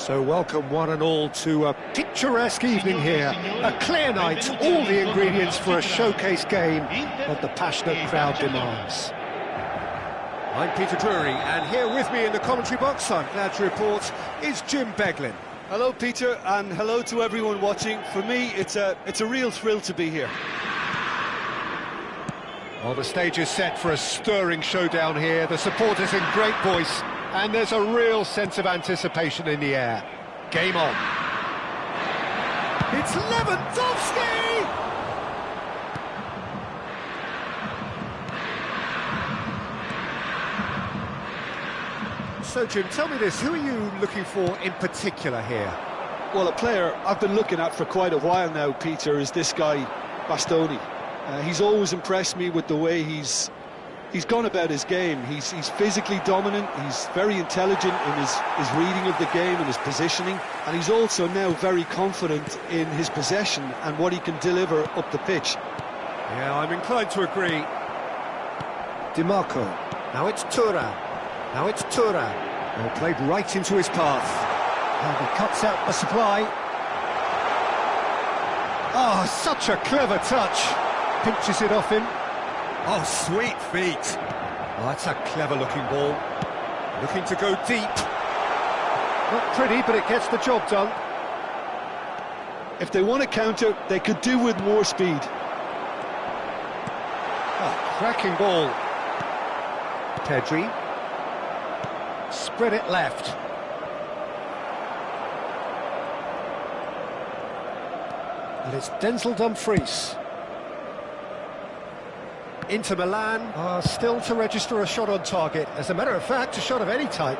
So welcome one and all to a picturesque evening here. A clear night, all the ingredients for a showcase game that the passionate crowd demands. I'm Peter Drury, and here with me in the commentary box, I'm glad to report, is Jim Beglin. Hello Peter, and hello to everyone watching. For me, it's a real thrill to be here. Well, the stage is set for a stirring showdown here. The supporters in great voice, and there's a real sense of anticipation in the air. Game on. It's Lewandowski! So, Jim, tell me this, who are you looking for in particular here? Well, a player I've been looking at for quite a while now, Peter, is this guy, Bastoni. He's always impressed me with the way he's gone about his game. He's physically dominant, he's very intelligent in his reading of the game and his positioning, and he's also now very confident in his possession and what he can deliver up the pitch. Yeah, I'm inclined to agree. DiMarco, now it's Thuram. Now it's Thuram. Well, played right into his path. And he cuts out the supply. Oh, such a clever touch. Pinches it off him. Oh, sweet feet. Oh, that's a clever-looking ball. Looking to go deep. Not pretty, but it gets the job done. If they want to counter, they could do with more speed. Oh, cracking ball. Pedri. Spread it left. And it's Denzel Dumfries. Inter Milan are still to register a shot on target. As a matter of fact, a shot of any type.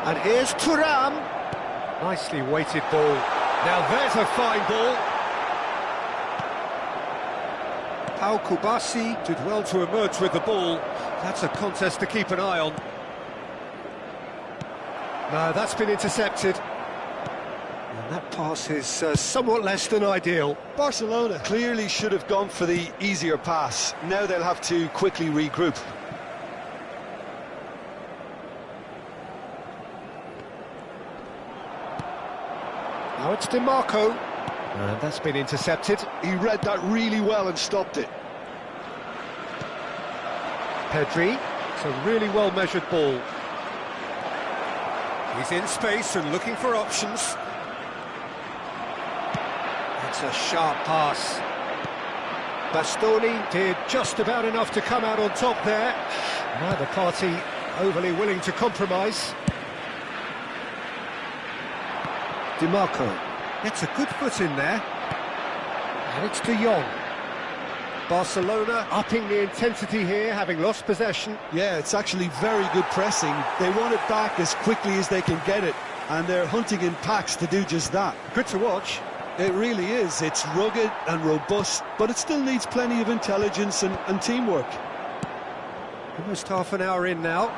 And here's Thuram. Nicely weighted ball. Now there's a fine ball. Pau Kubasi did well to emerge with the ball. That's a contest to keep an eye on. No, that's been intercepted. And that pass is somewhat less than ideal. Barcelona clearly should have gone for the easier pass. Now they'll have to quickly regroup. Now it's DiMarco. And that's been intercepted. He read that really well and stopped it. Pedri. It's a really well-measured ball. He's in space and looking for options. It's a sharp pass. Bastoni did just about enough to come out on top there. Neither party overly willing to compromise. DiMarco gets a good foot in there. And it's De Jong. Barcelona upping the intensity here, having lost possession. Yeah, it's actually very good pressing. They want it back as quickly as they can get it, and they're hunting in packs to do just that. Good to watch. It really is. It's rugged and robust, but it still needs plenty of intelligence and teamwork. Almost half an hour in now.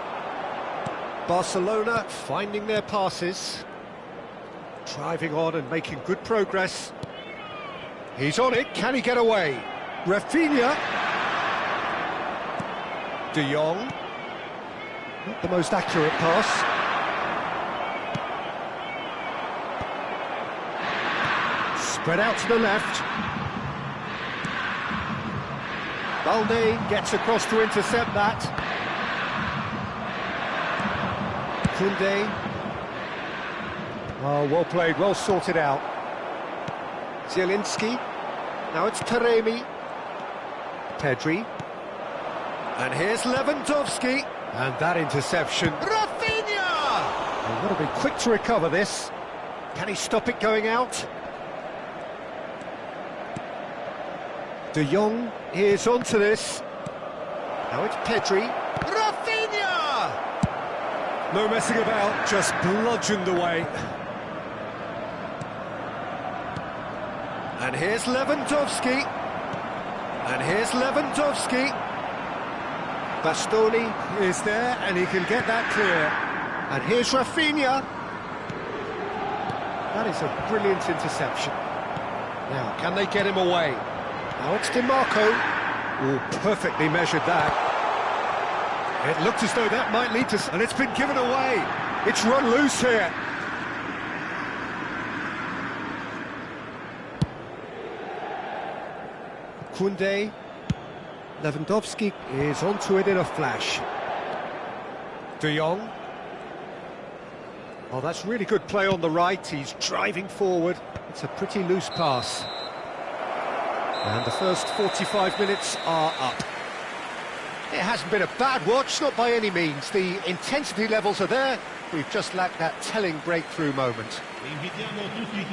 Barcelona finding their passes. Driving on and making good progress. He's on it. Can he get away? Rafinha. De Jong. Not the most accurate pass. Spread out to the left. Balde gets across to intercept that. Koundé. Oh, well played, well sorted out. Zielinski. Now it's Taremi. Pedri. And here's Lewandowski. And that interception. Rafinha! They've got to be quick to recover this. Can he stop it going out? De Jong is onto this. Now it's Pedri. Rafinha! No messing about, just bludgeoned away. And here's Lewandowski. And here's Lewandowski. Bastoni is there, and he can get that clear. And here's Rafinha. That is a brilliant interception. Now, can they get him away? Now it's DiMarco. Oh, perfectly measured that. It looked as though that might lead to... And it's been given away. It's run loose here. Koundé. Lewandowski is onto it in a flash. De Jong. Oh, that's really good play on the right. He's driving forward. It's a pretty loose pass. And the first 45 minutes are up. It hasn't been a bad watch, not by any means. The intensity levels are there. We've just lacked that telling breakthrough moment.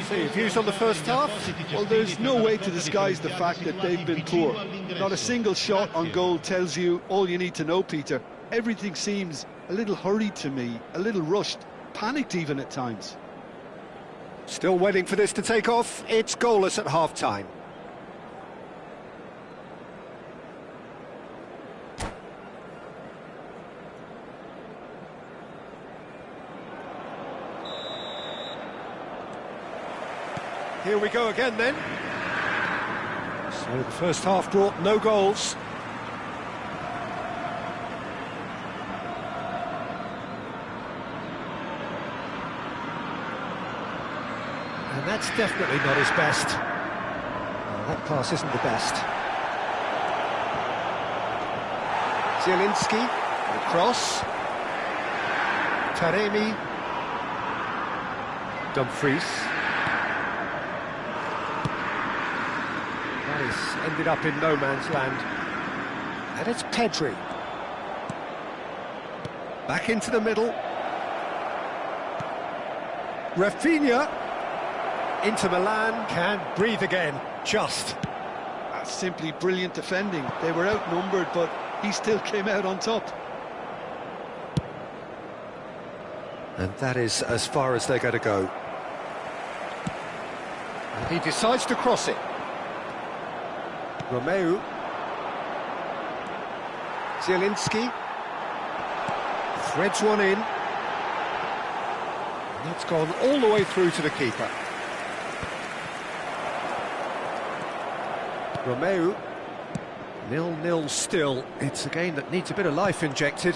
So your views on the first half? Well, there's no way to disguise the fact that they've been poor. Not a single shot on goal tells you all you need to know, Peter. Everything seems a little hurried to me, a little rushed, panicked even at times. Still waiting for this to take off. It's goalless at half-time. Here we go again then. So the first half brought no goals. And that's definitely not his best. No, that pass isn't the best. Zielinski, the cross. Taremi. Dumfries. Ended up in no man's land. And it's Pedri. Back into the middle. Rafinha. Into Milan. Can breathe again. Just. That's simply brilliant defending. They were outnumbered, but he still came out on top. And that is as far as they're going to go. And he decides to cross it. Romeu. Zielinski. Threads one in. And that's gone all the way through to the keeper. Romeu. 0-0 still. It's a game that needs a bit of life injected.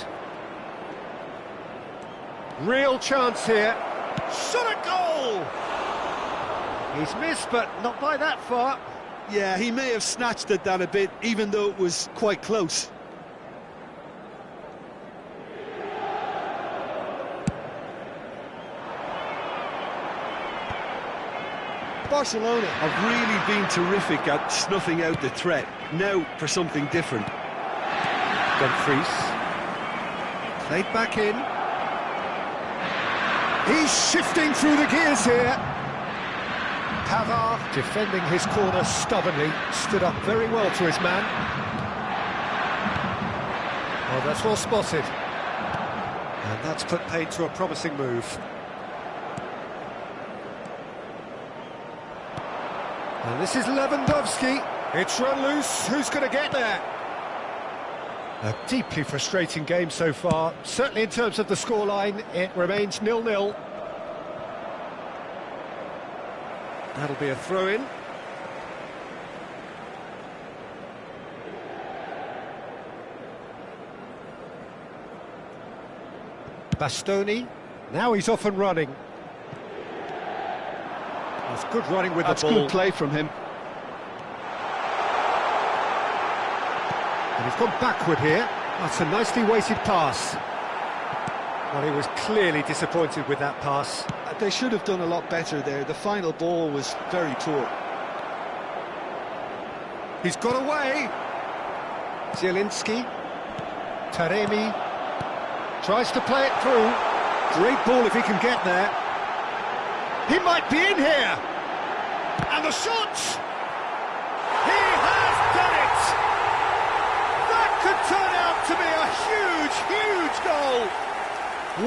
Real chance here. Shot a goal! He's missed, but not by that far. Yeah, he may have snatched at that a bit, even though it was quite close. Barcelona have really been terrific at snuffing out the threat. Now for something different. Dumfries. Played back in. He's shifting through the gears here. Pavard, defending his corner stubbornly, stood up very well to his man. Oh, that's well spotted. And that's put paid to a promising move. And this is Lewandowski. It's run loose. Who's going to get there? A deeply frustrating game so far. Certainly in terms of the scoreline, it remains 0-0. That'll be a throw-in. Bastoni. Now he's off and running. That's good running with the ball. That's good play from him. And he's gone backward here. That's a nicely weighted pass. Well, he was clearly disappointed with that pass. They should have done a lot better there. The final ball was very poor. He's got away. Zielinski. Taremi. Tries to play it through. Great ball if he can get there. He might be in here. And the shot! He has done it! That could turn out to be a huge, huge goal!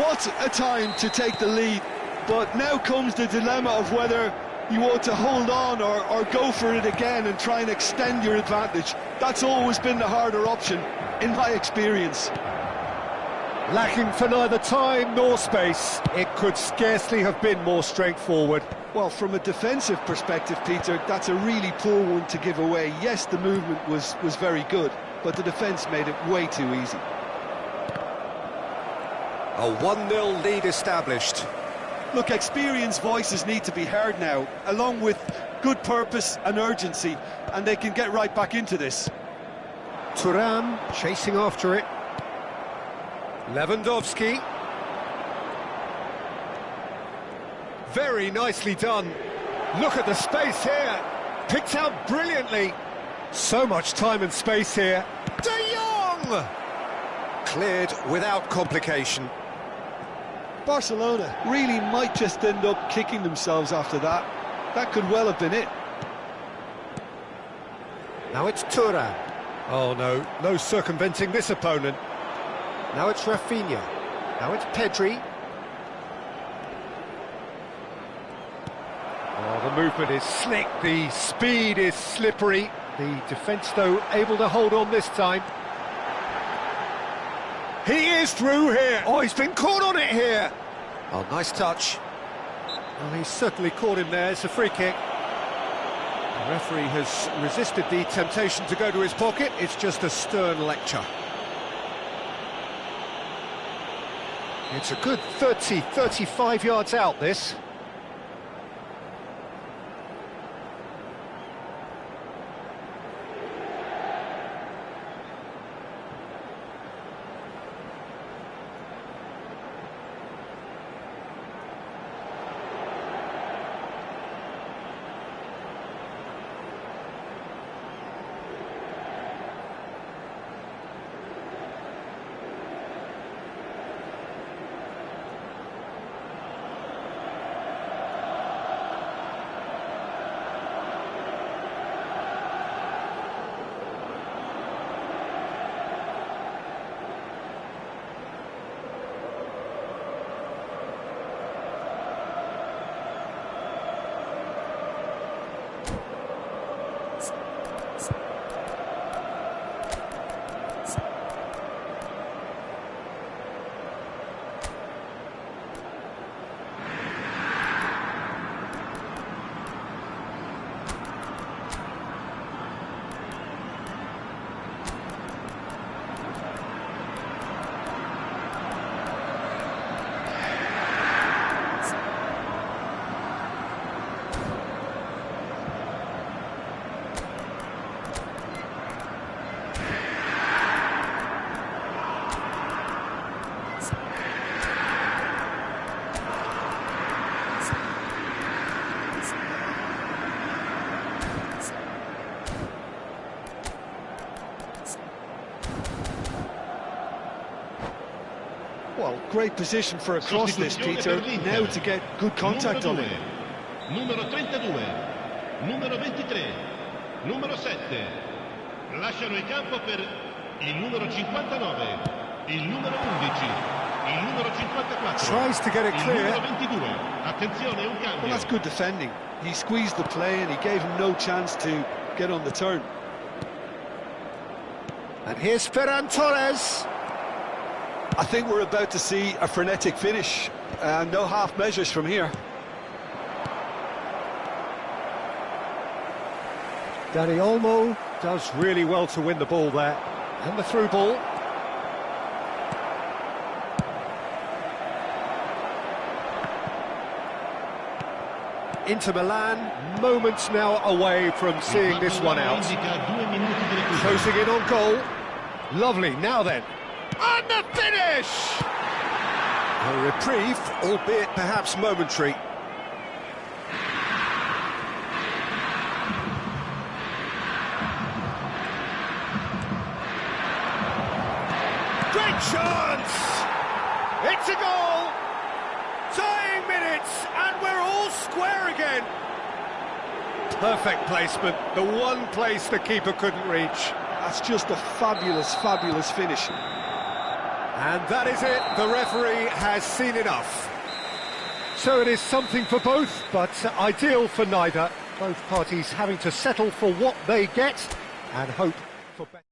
What a time to take the lead. But now comes the dilemma of whether you want to hold on or go for it again and try and extend your advantage. That's always been the harder option, in my experience. Lacking for neither time nor space, it could scarcely have been more straightforward. Well, from a defensive perspective, Peter, that's a really poor one to give away. Yes, the movement was very good, but the defence made it way too easy. A 1-0 lead established. Look, experienced voices need to be heard now, along with good purpose and urgency, and they can get right back into this. Thuram chasing after it. Lewandowski. Very nicely done. Look at the space here. Picked out brilliantly. So much time and space here. De Jong! Cleared without complication. Barcelona really might just end up kicking themselves after that. That could well have been it. Now it's Thuram. Oh no, no circumventing this opponent. Now it's Rafinha. Now it's Pedri. Oh, the movement is slick, the speed is slippery. The defence, though, able to hold on this time. He is through here. Oh, he's been caught on it here. Oh, nice touch. Well, he's certainly caught him there. It's a free kick. The referee has resisted the temptation to go to his pocket. It's just a stern lecture. It's a good 30, 35 yards out, this. Well, great position for a cross this, Peter. Now to get good contact on it. Numero 32, numero 23, numero 7. Lasciano il campo per il numero 59, il numero 11, il numero 54. Tries to get it clear. Il numero 22. Attenzione, un cambio. Well, that's good defending. He squeezed the play and he gave him no chance to get on the turn. And here's Ferran Torres. I think we're about to see a frenetic finish. No half measures from here. Dani Olmo does really well to win the ball there. And the through ball. Inter Milan, moments now away from seeing this one out. Closing in on goal. Lovely, now then. And the finish! A reprieve, albeit perhaps momentary. Great chance! It's a goal! Dying minutes, and we're all square again. Perfect placement, the one place the keeper couldn't reach. That's just a fabulous, fabulous finish. And that is it, the referee has seen enough. So it is something for both, but ideal for neither. Both parties having to settle for what they get and hope for better.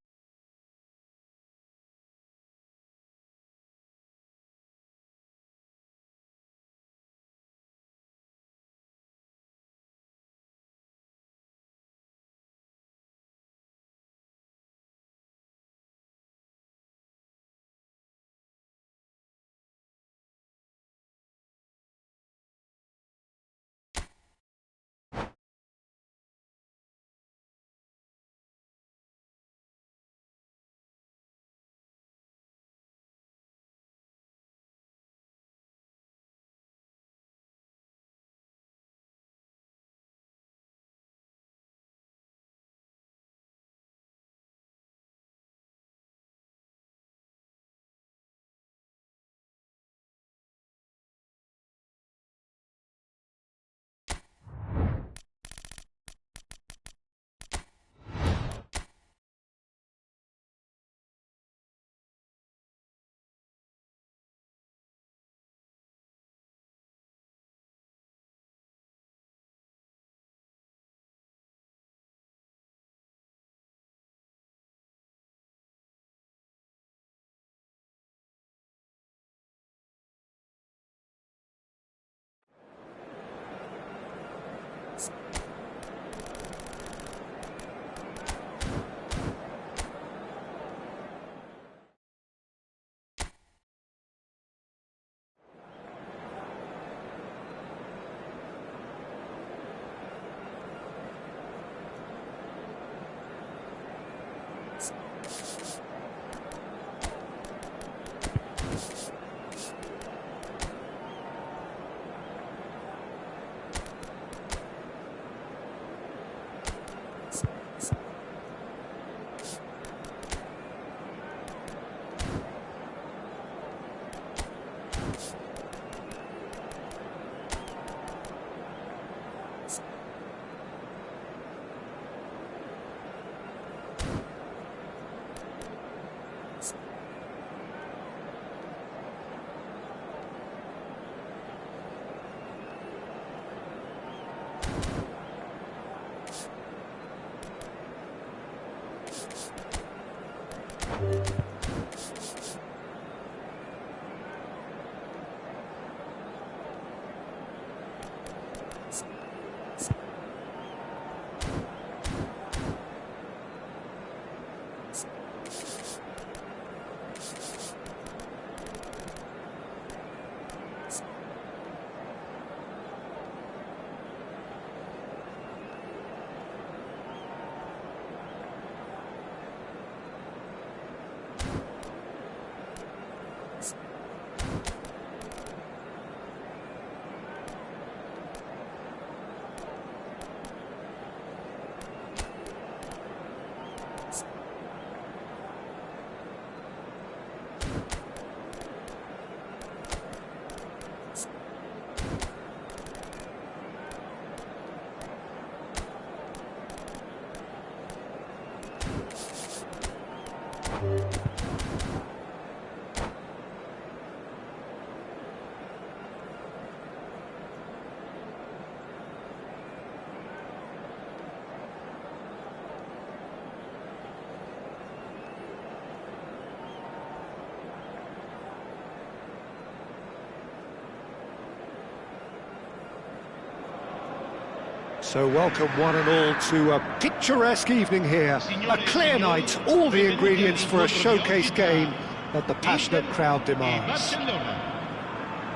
So welcome one and all to a picturesque evening here. A clear night, all the ingredients for a showcase game that the passionate crowd demands.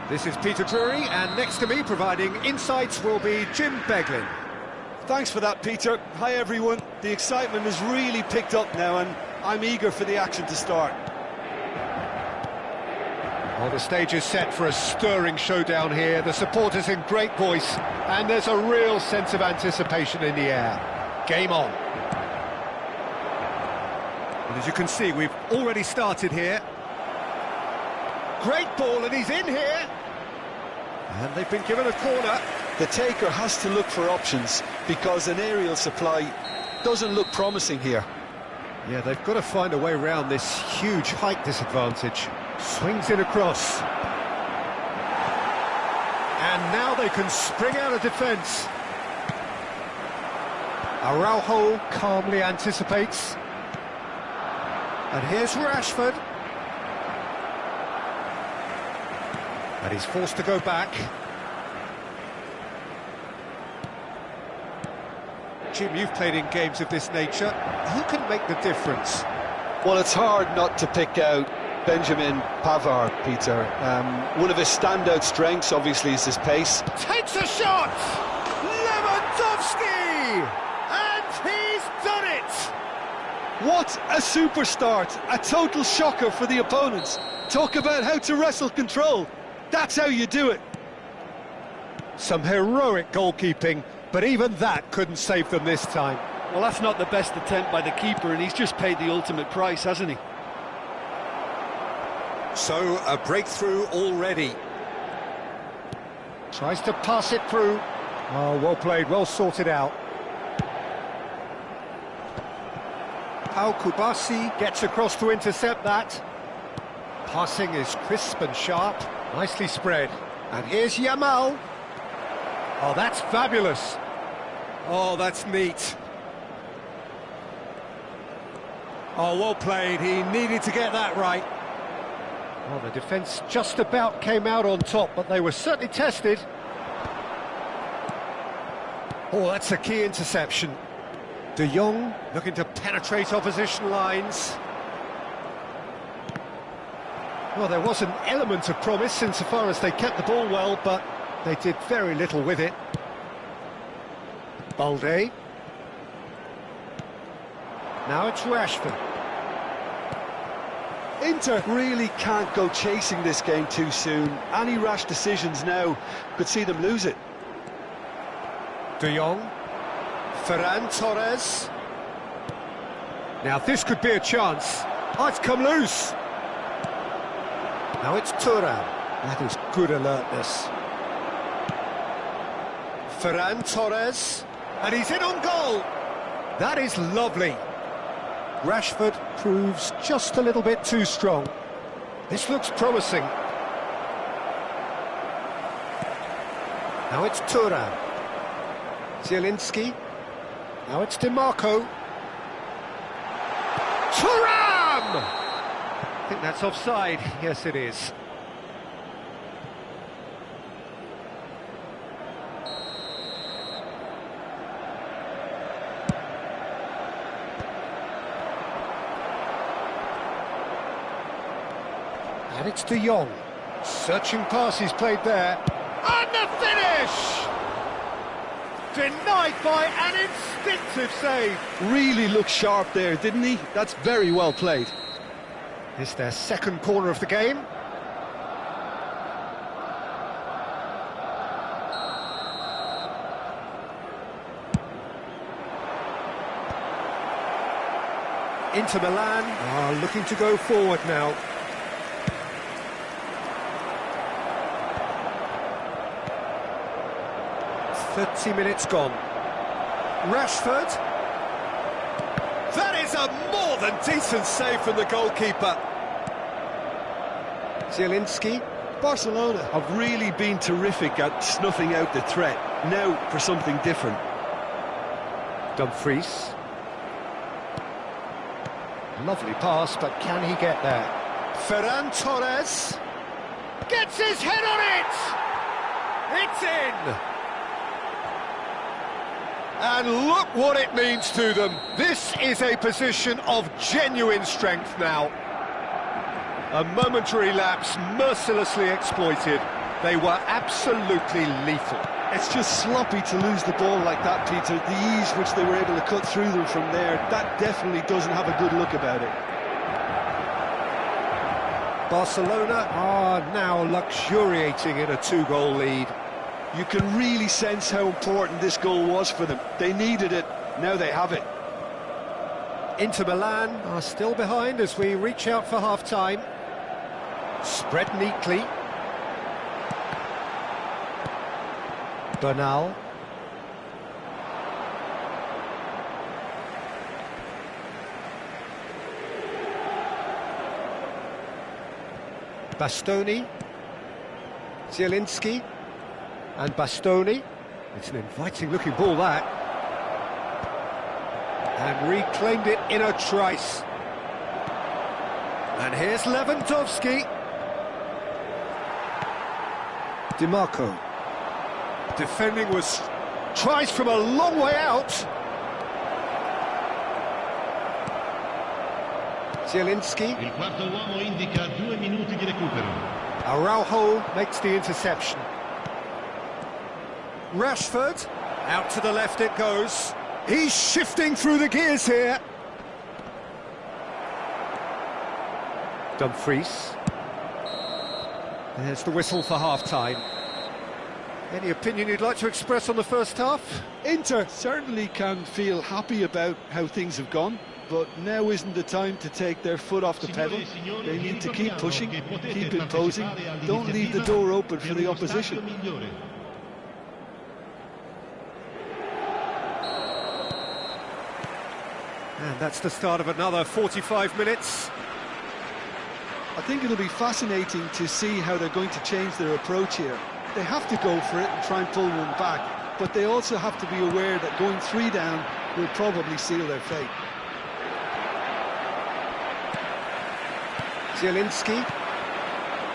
This is Peter Drury, and next to me providing insights will be Jim Beglin. Thanks for that, Peter. Hi, everyone. The excitement has really picked up now, and I'm eager for the action to start. Well, the stage is set for a stirring showdown here. The supporters in great voice, and there's a real sense of anticipation in the air. Game on. And as you can see, we've already started here. Great ball, and he's in here. And they've been given a corner. The taker has to look for options because an aerial supply doesn't look promising here. Yeah, they've got to find a way around this huge height disadvantage. Swings it across. And now they can spring out of defence. Araujo calmly anticipates. And here's Rashford. And he's forced to go back. Jim, you've played in games of this nature. Who can make the difference? Well, it's hard not to pick out Benjamin Pavard, Peter. One of his standout strengths, obviously, is his pace. Takes a shot! Lewandowski! And he's done it! What a super start! A total shocker for the opponents. Talk about how to wrestle control. That's how you do it. Some heroic goalkeeping, but even that couldn't save them this time. Well, that's not the best attempt by the keeper, and he's just paid the ultimate price, hasn't he? So, a breakthrough already. Tries to pass it through. Oh, well played, well sorted out. Pau Kubasi gets across to intercept that. Passing is crisp and sharp, nicely spread. And here's Yamal. Oh, that's fabulous. Oh, that's neat. Oh, well played, he needed to get that right. Well, the defence just about came out on top, but they were certainly tested. Oh, that's a key interception. De Jong looking to penetrate opposition lines. Well, there was an element of promise insofar as they kept the ball well, but they did very little with it. Balde. Now it's Rashford. Inter really can't go chasing this game too soon. Any rash decisions now could see them lose it. De Jong. Ferran Torres. Now this could be a chance. Oh, it's come loose. Now it's Thuram. That is good alertness. Ferran Torres. And he's in on goal. That is lovely. Rashford proves just a little bit too strong. This looks promising. Now it's Thuram. Zielinski. Now it's DiMarco. Thuram! I think that's offside. Yes, it is. And it's De Jong. Searching pass he's played there. And the finish! Denied by an instinctive save. Really looked sharp there, didn't he? That's very well played. It's their second corner of the game. Inter Milan are looking to go forward now. "30 minutes gone. Rashford. That is a more than decent save from the goalkeeper. Zielinski. Barcelona have really been terrific at snuffing out the threat. Now for something different. Dumfries. Lovely pass, but can he get there? Ferran Torres. Gets his head on it! It's in! And look what it means to them. This is a position of genuine strength now. A momentary lapse mercilessly exploited. They were absolutely lethal. It's just sloppy to lose the ball like that, Peter. The ease which they were able to cut through them from there, that definitely doesn't have a good look about it. Barcelona are now luxuriating in a 2-goal lead. You can really sense how important this goal was for them. They needed it, now they have it. Inter Milan are still behind as we reach out for half-time. Spread neatly. Bernal. Bastoni. Zielinski. And Bastoni. It's an inviting-looking ball, that. And reclaimed it in a trice. And here's Lewandowski. DiMarco. Defending was tries from a long way out. Zielinski. Il quarto uomo indica 2 minuti di recupero. Araujo makes the interception. Rashford. Out to the left it goes. He's shifting through the gears here. Dumfries. There's the whistle for half-time. Any opinion you'd like to express on the first half? Inter certainly can feel happy about how things have gone, but now isn't the time to take their foot off the pedal. They need to keep pushing, keep imposing, don't leave the door open for the opposition. And that's the start of another 45 minutes. I think it'll be fascinating to see how they're going to change their approach here. They have to go for it and try and pull one back, but they also have to be aware that going 3 down will probably seal their fate. Zielinski.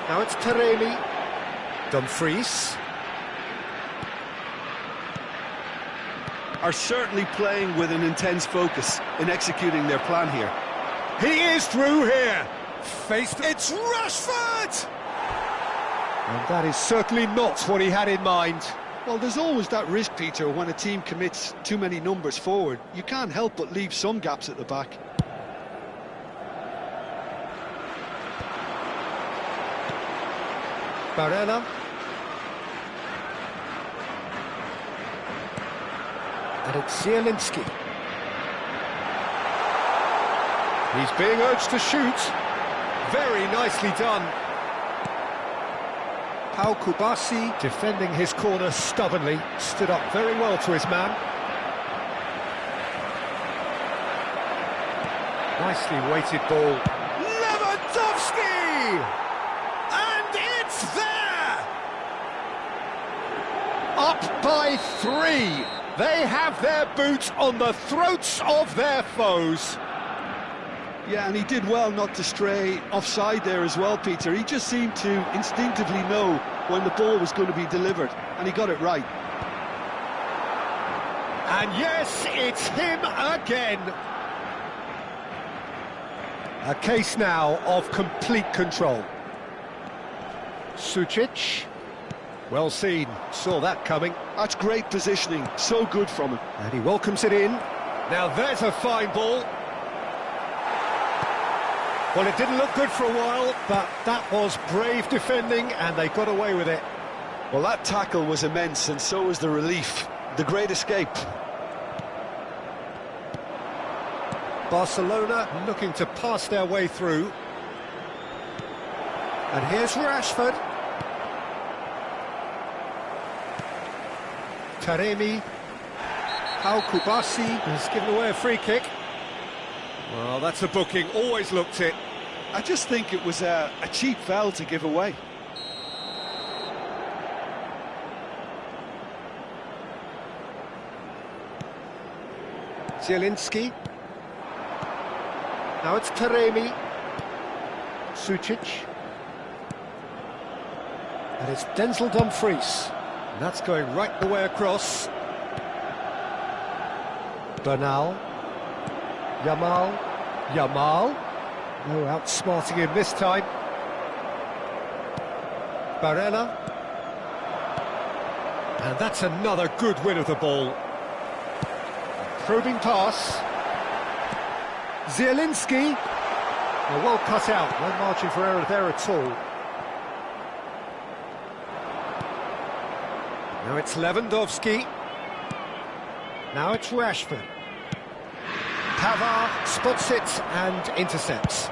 Now it's Taremi. Dumfries. Are certainly playing with an intense focus in executing their plan here. He is through here. It's Rashford! And that is certainly not what he had in mind. Well, there's always that risk, Peter, when a team commits too many numbers forward. You can't help but leave some gaps at the back. Barella. And it's Zielinski. He's being urged to shoot. Very nicely done. Pau Kubasi defending his corner stubbornly, stood up very well to his man. Nicely weighted ball. Lewandowski! And it's there! Up by 3. They have their boot on the throats of their foes. Yeah, and he did well not to stray offside there as well, Peter. He just seemed to instinctively know when the ball was going to be delivered, and he got it right. And yes, it's him again. A case now of complete control. Sucic. Well seen, saw that coming. That's great positioning, so good from him. And he welcomes it in. Now there's a fine ball. Well, it didn't look good for a while, but that was brave defending, and they got away with it. Well, that tackle was immense, and so was the relief. The great escape. Barcelona looking to pass their way through. And here's Rashford. Taremi. Pau Kubasi has given away a free kick. Well, that's a booking, always looked it. I just think it was a cheap foul to give away. Zielinski. Now it's Taremi. Sucic. And it's Denzel Dumfries. And that's going right the way across. Bernal. Yamal. No outsmarting him this time. Barella. And that's another good win of the ball. Probing pass. Zielinski. Well cut out, no margin for error there at all. Now it's Lewandowski. Now it's Rashford. Pavard spots it and intercepts.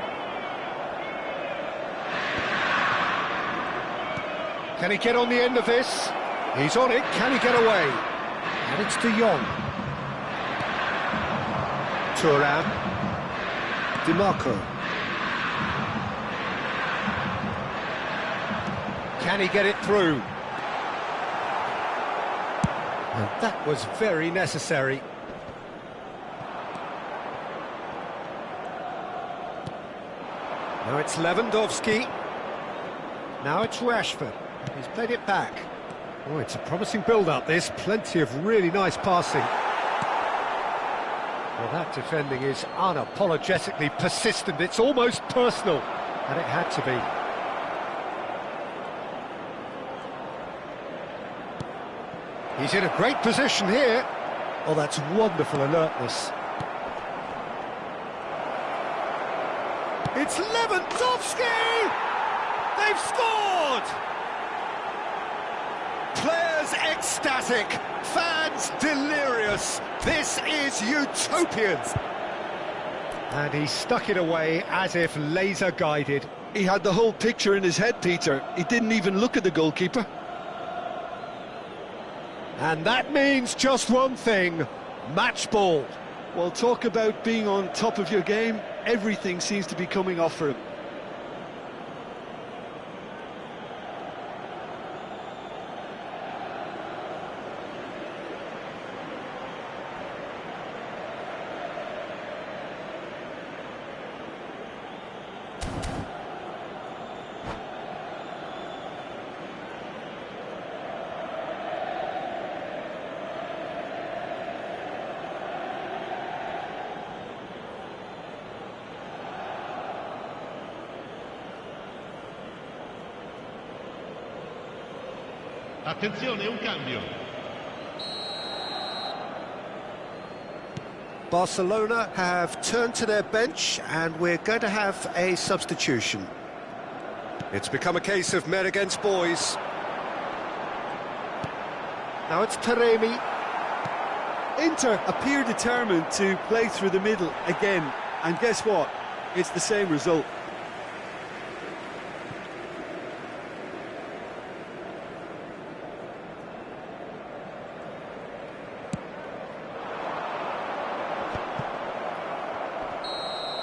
Can he get on the end of this? He's on it, can he get away? And it's De Jong. Thuram. DiMarco. Can he get it through? And that was very necessary. Now it's Lewandowski. Now it's Rashford. He's played it back. Oh, it's a promising build-up, this. Plenty of really nice passing. Well, that defending is unapologetically persistent. It's almost personal. And it had to be. He's in a great position here. Oh, that's wonderful alertness. It's Lewandowski! They've scored! Players ecstatic, fans delirious. This is utopian. And he stuck it away as if laser-guided. He had the whole picture in his head, Peter. He didn't even look at the goalkeeper. And that means just one thing, match ball. Well, talk about being on top of your game. Everything seems to be coming off for him. Attenzione, un cambio. Barcelona have turned to their bench and we're going to have a substitution. It's become a case of men against boys. Now it's Taremi. Inter appear determined to play through the middle again, and guess what? It's the same result.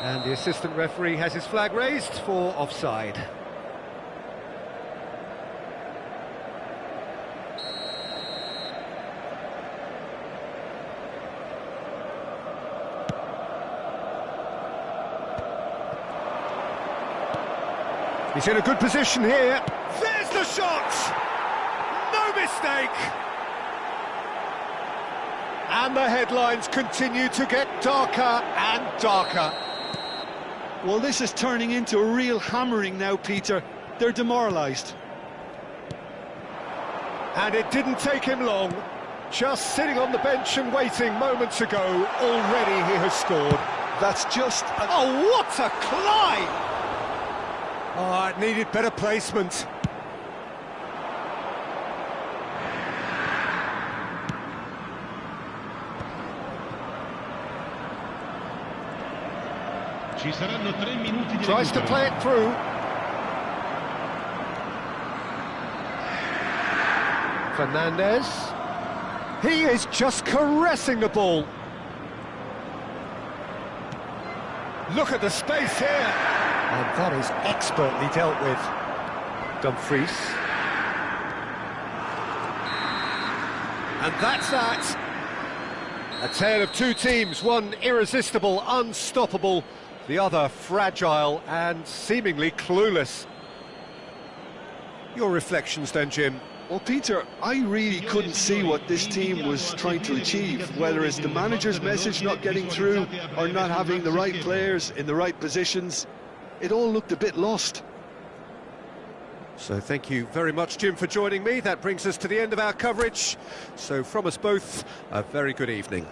And the assistant referee has his flag raised for offside. He's in a good position here. There's the shot! No mistake! And the headlines continue to get darker and darker. Well, this is turning into a real hammering now, Peter. They're demoralised. And it didn't take him long. Just sitting on the bench and waiting moments ago, already he has scored. That's just... Oh, what a climb! Oh, it needed better placement. Ci saranno 3 minuti di Tries to recupero. play it through. Fernandez. He is just caressing the ball. Look at the space here. And that is expertly dealt with. Dumfries. And that's that. A tale of two teams, one irresistible, unstoppable, the other fragile and seemingly clueless. Your reflections then, Jim? Well, Peter, I really couldn't see what this team was trying to achieve, whether it's the manager's message not getting through or not having the right players in the right positions. It all looked a bit lost. So thank you very much, Jim, for joining me. That brings us to the end of our coverage. So from us both, a very good evening.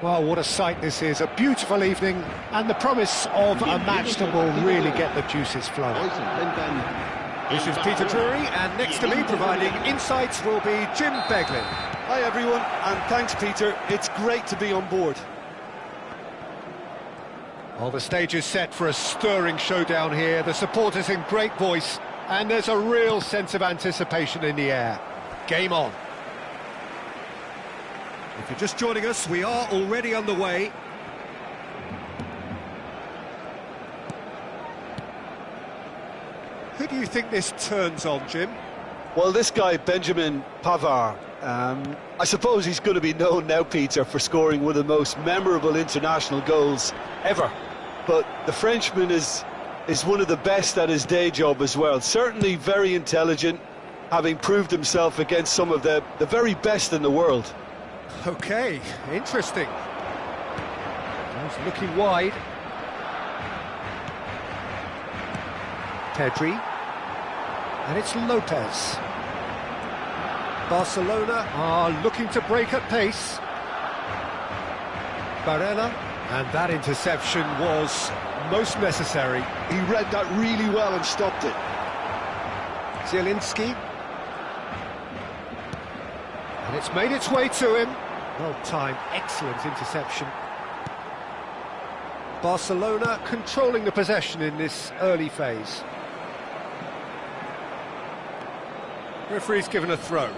Well, what a sight this is. A beautiful evening and the promise of a match that will really get the juices flowing. This is Peter Drury, and next to me providing insights will be Jim Beglin. Hi everyone, and thanks Peter. It's great to be on board. Well, the stage is set for a stirring showdown here. The supporters in great voice, and there's a real sense of anticipation in the air. Game on. If you're just joining us, we are already underway. Who do you think this turns on, Jim? Well, this guy, Benjamin Pavard, I suppose he's going to be known now, Peter, for scoring one of the most memorable international goals ever. But the Frenchman is one of the best at his day job as well. Certainly very intelligent, having proved himself against some of the very best in the world. OK, interesting. He's looking wide. Pedri. And it's Lopez. Barcelona are looking to break at pace. Barella. And that interception was most necessary. He read that really well and stopped it. Zielinski. And it's made its way to him. Well timed, excellent interception. Barcelona controlling the possession in this early phase. Referee's given a throw.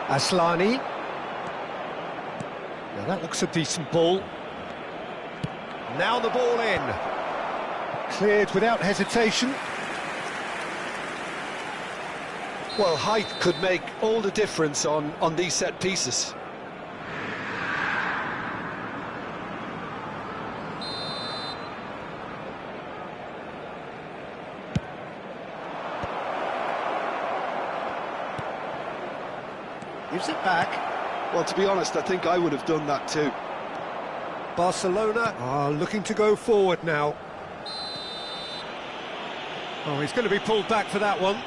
Aslani. Now that looks a decent ball. Now the ball in. Cleared without hesitation. Well, height could make all the difference on these set pieces. Gives it back. Well, to be honest, I think I would have done that too. Barcelona are looking to go forward now. Oh, he's going to be pulled back for that one.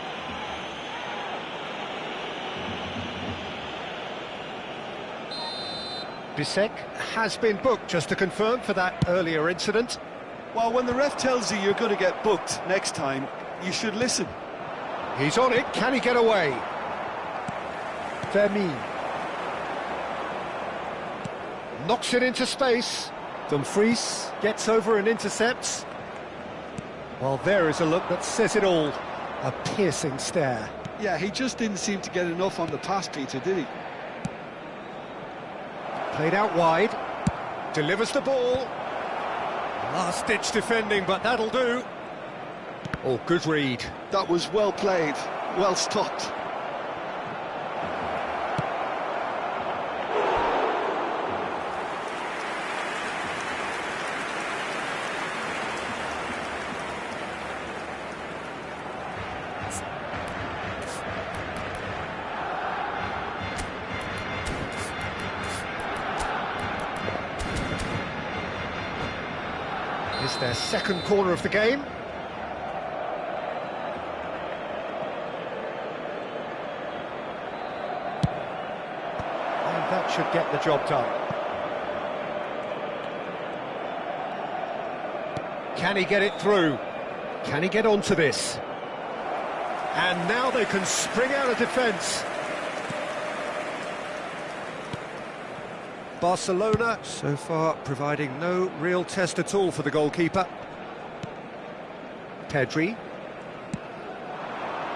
Bisek has been booked, just to confirm, for that earlier incident. Well, when the ref tells you you're going to get booked next time, you should listen. He's on it. Can he get away? Fermin. Knocks it into space. Dumfries gets over and intercepts. Well, there is a look that says it all. A piercing stare. Yeah, he just didn't seem to get enough on the pass, Peter, did he? Played out wide. Delivers the ball. Last-ditch defending, but that'll do. Oh, good read. That was well played, well stopped. It's their second corner of the game. And that should get the job done. Can he get it through? Can he get onto this? And now they can spring out of defence. Barcelona, so far, providing no real test at all for the goalkeeper. Pedri.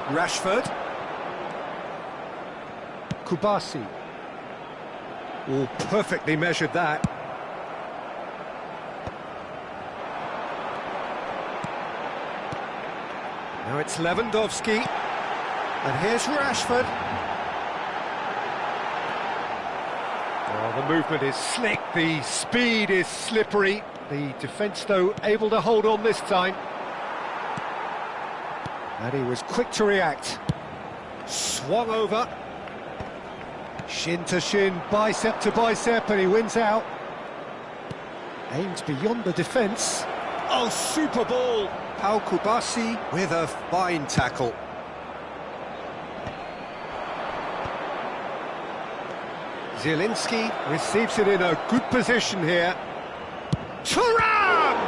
Rashford. Kubasi. Oh, perfectly measured that. Now it's Lewandowski. And here's Rashford. Well, the movement is slick, the speed is slippery. The defence, though, able to hold on this time. And he was quick to react. Swung over. Shin to shin, bicep to bicep, and he wins out. Aims beyond the defence. Oh, super ball! Pau Kubasi with a fine tackle. Zielinski receives it in a good position here. Thuram!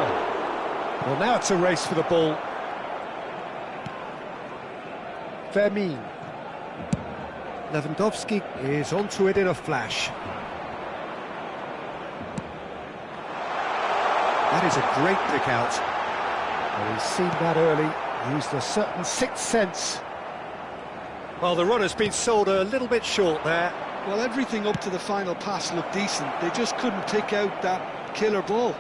Well, now it's a race for the ball. Fermin. Lewandowski is onto it in a flash. That is a great pick out. Well, he's seen that early, used a certain sixth sense. Well, the runner's been sold a little bit short there. Well, everything up to the final pass looked decent. They just couldn't pick out that killer ball.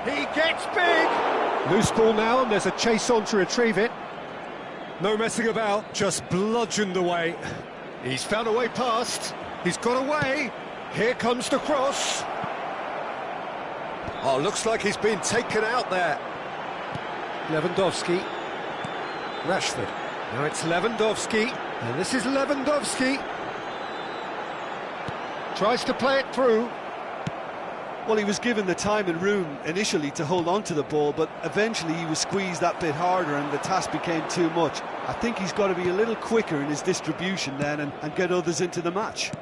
He gets big! Loose ball now, and there's a chase on to retrieve it. No messing about, just bludgeoned away. He's found a way past. He's got away. Here comes the cross. Oh, looks like he's been taken out there. Lewandowski. Rashford. Now it's Lewandowski. And this is Lewandowski. Tries to play it through. Well, he was given the time and room initially to hold on to the ball, but eventually he was squeezed that bit harder and the task became too much. I think he's got to be a little quicker in his distribution then and get others into the match.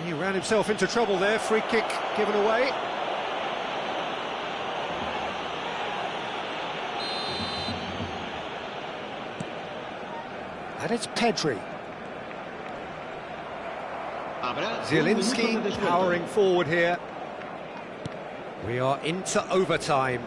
He ran himself into trouble there. Free kick given away. And it's Pedri. Zielinski powering forward here. We are into overtime.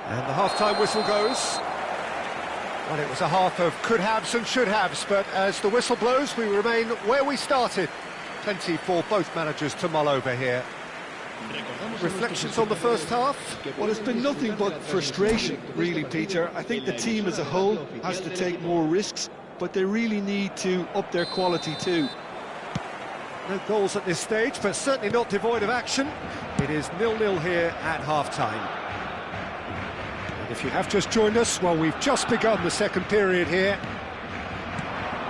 And the half-time whistle goes. Well, it was a half of could-haves and should-haves, but as the whistle blows, we remain where we started. Plenty for both managers to mull over here. Reflections on the first half? Well, it's been nothing but frustration, really, Peter. I think the team as a whole has to take more risks, but they really need to up their quality too. No goals at this stage, but certainly not devoid of action. It is 0-0 here at half-time. And if you have just joined us, well, we've just begun the second period here.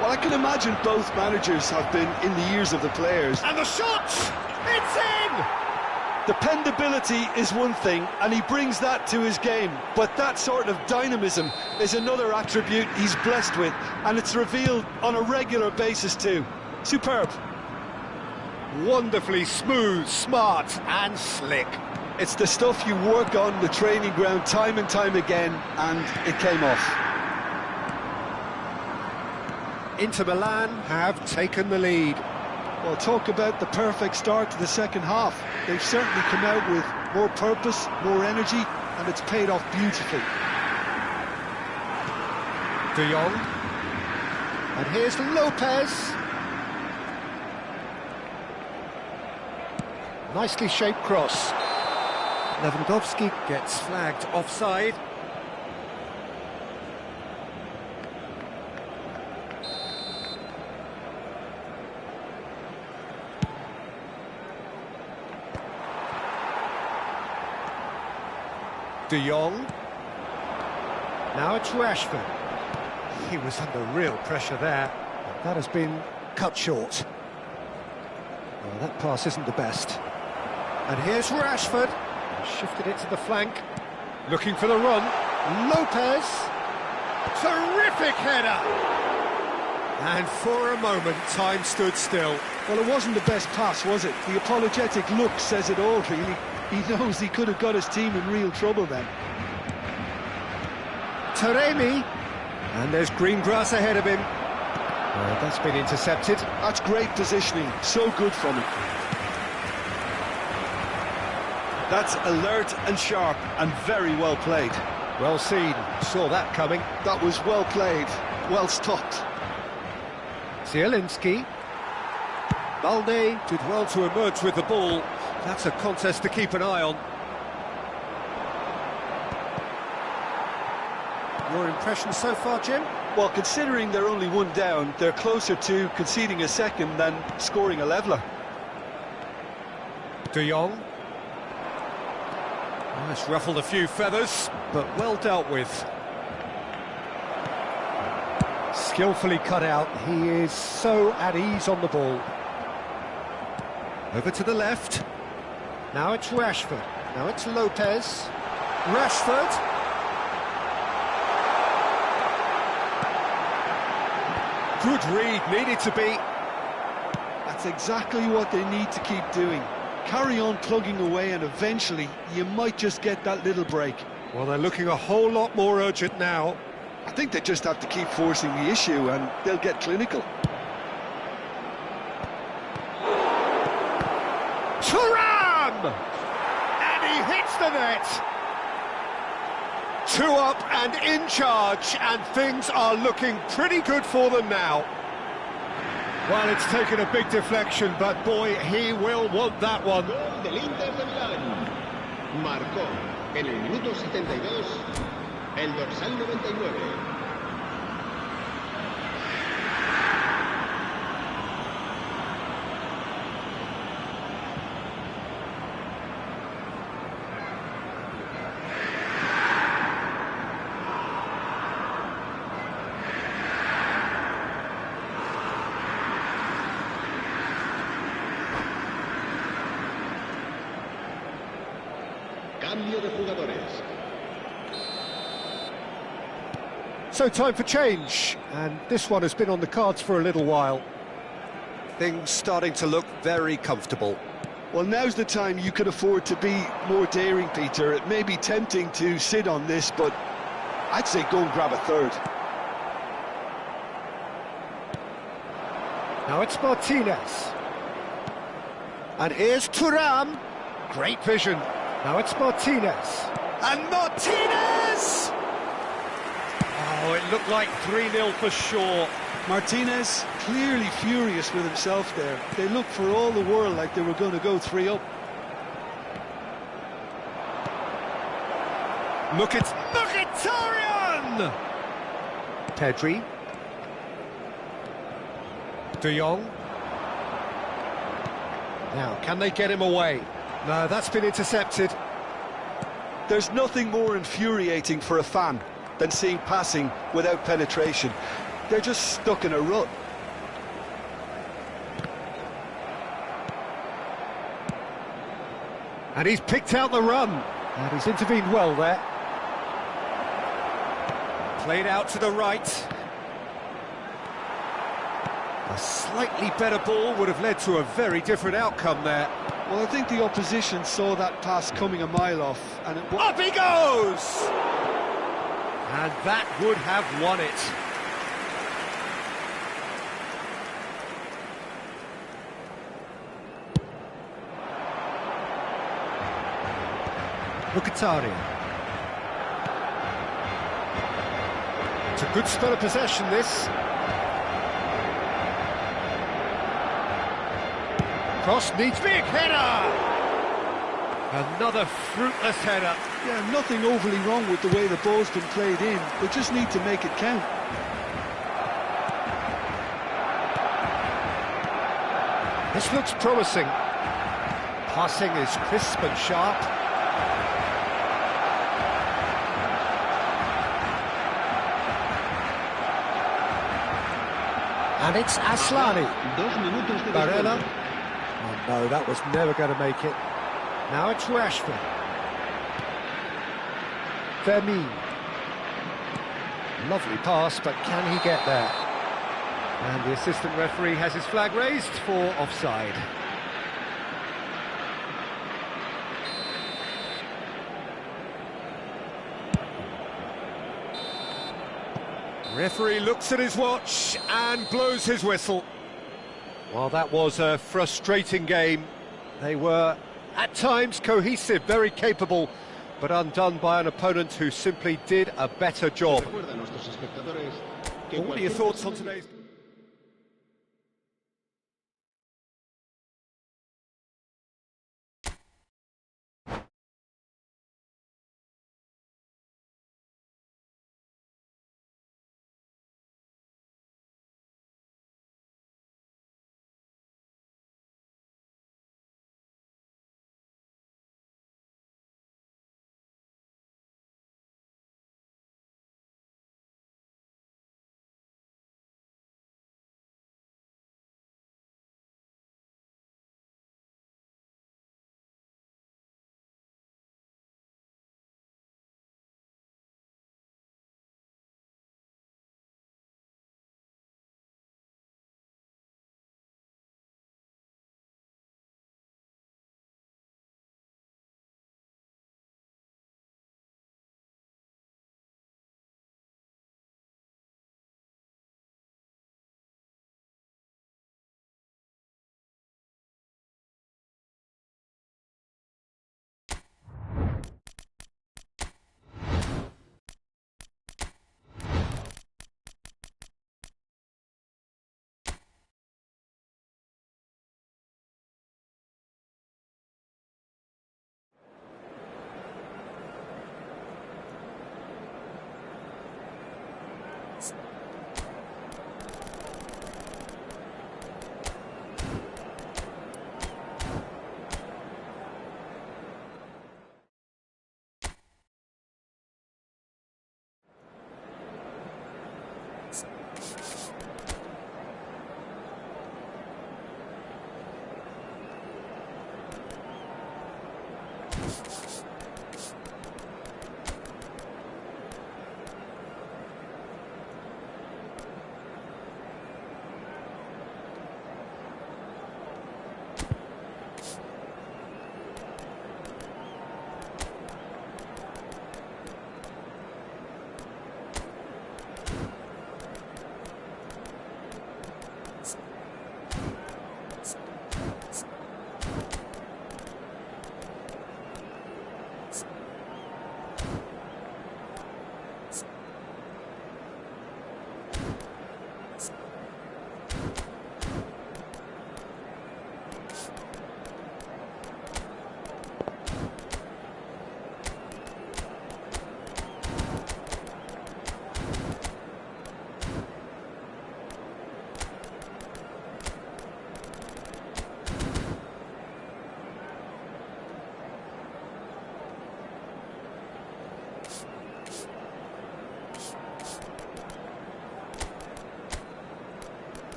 Well, I can imagine both managers have been in the ears of the players. And the shot! It's in! Dependability is one thing, and he brings that to his game, but that sort of dynamism is another attribute he's blessed with, and it's revealed on a regular basis too. Superb. Wonderfully smooth, smart and slick. It's the stuff you work on the training ground time and time again, and it came off. Inter Milan have taken the lead. Well, talk about the perfect start to the second half. They've certainly come out with more purpose, more energy, and it's paid off beautifully. De Jong. And here's Lopez. Nicely shaped cross. Lewandowski gets flagged offside. De Jong. Now it's Rashford. He was under real pressure there. That has been cut short. Well, that pass isn't the best. And here's Rashford. Shifted it to the flank. Looking for the run. Lopez. Terrific header. And for a moment, time stood still. Well, it wasn't the best pass, was it? The apologetic look says it all, really. He knows he could have got his team in real trouble then. Taremi. And there's green grass ahead of him. Well, that's been intercepted. That's great positioning. So good from him. That's alert and sharp and very well played. Well seen. Saw that coming. That was well played. Well stopped. Zielinski. Balde did well to emerge with the ball. That's a contest to keep an eye on. Your impressions so far, Jim? Well, considering they're only one down, they're closer to conceding a second than scoring a leveller. De Jong. Oh, it's ruffled a few feathers, but well dealt with. Skillfully cut out. He is so at ease on the ball. Over to the left. Now it's Rashford. Now it's Lopez. Rashford. Good read, needed to be. That's exactly what they need to keep doing. Carry on plugging away and eventually you might just get that little break. Well, they're looking a whole lot more urgent now. I think they just have to keep forcing the issue and they'll get clinical. Thuram! And he hits the net. 2 up and in charge, and things are looking pretty good for them now. Well, it's taken a big deflection, but boy, he will want that one. Gol del Inter de Milán. Marcó en el minuto 72 El dorsal 99. Cambio de jugadores. So time for change, and this one has been on the cards for a little while. Things starting to look very comfortable. Well, now's the time you could afford to be more daring, Peter. It may be tempting to sit on this, but I'd say go and grab a third. Now it's Martinez. And here's Thuram. Great vision. Now it's Martinez. And Martinez! Oh, it looked like 3-0 for sure. Martinez clearly furious with himself there. They looked for all the world like they were going to go 3 up. Look at Mkhitaryan! Pedri. De Jong. Now, can they get him away? No, that's been intercepted. There's nothing more infuriating for a fan than seeing passing without penetration. They're just stuck in a rut. And he's picked out the run. And he's intervened well there. Played out to the right. A slightly better ball would have led to a very different outcome there. Well, I think the opposition saw that pass coming a mile off, and it Up he goes! And that would have won it. Mkhitaryan. It's a good spell of possession, this. Cross needs big header! Another fruitless header. Yeah, nothing overly wrong with the way the ball's been played in. They just need to make it count. This looks promising. Passing is crisp and sharp. And it's Aslani. Barella. Oh no, that was never going to make it. Now it's Rashford. Vermeer. Lovely pass, but can he get there? And the assistant referee has his flag raised for offside. Referee looks at his watch and blows his whistle. Well, that was a frustrating game. They were, at times, cohesive, very capable, but undone by an opponent who simply did a better job. What are your thoughts on today's...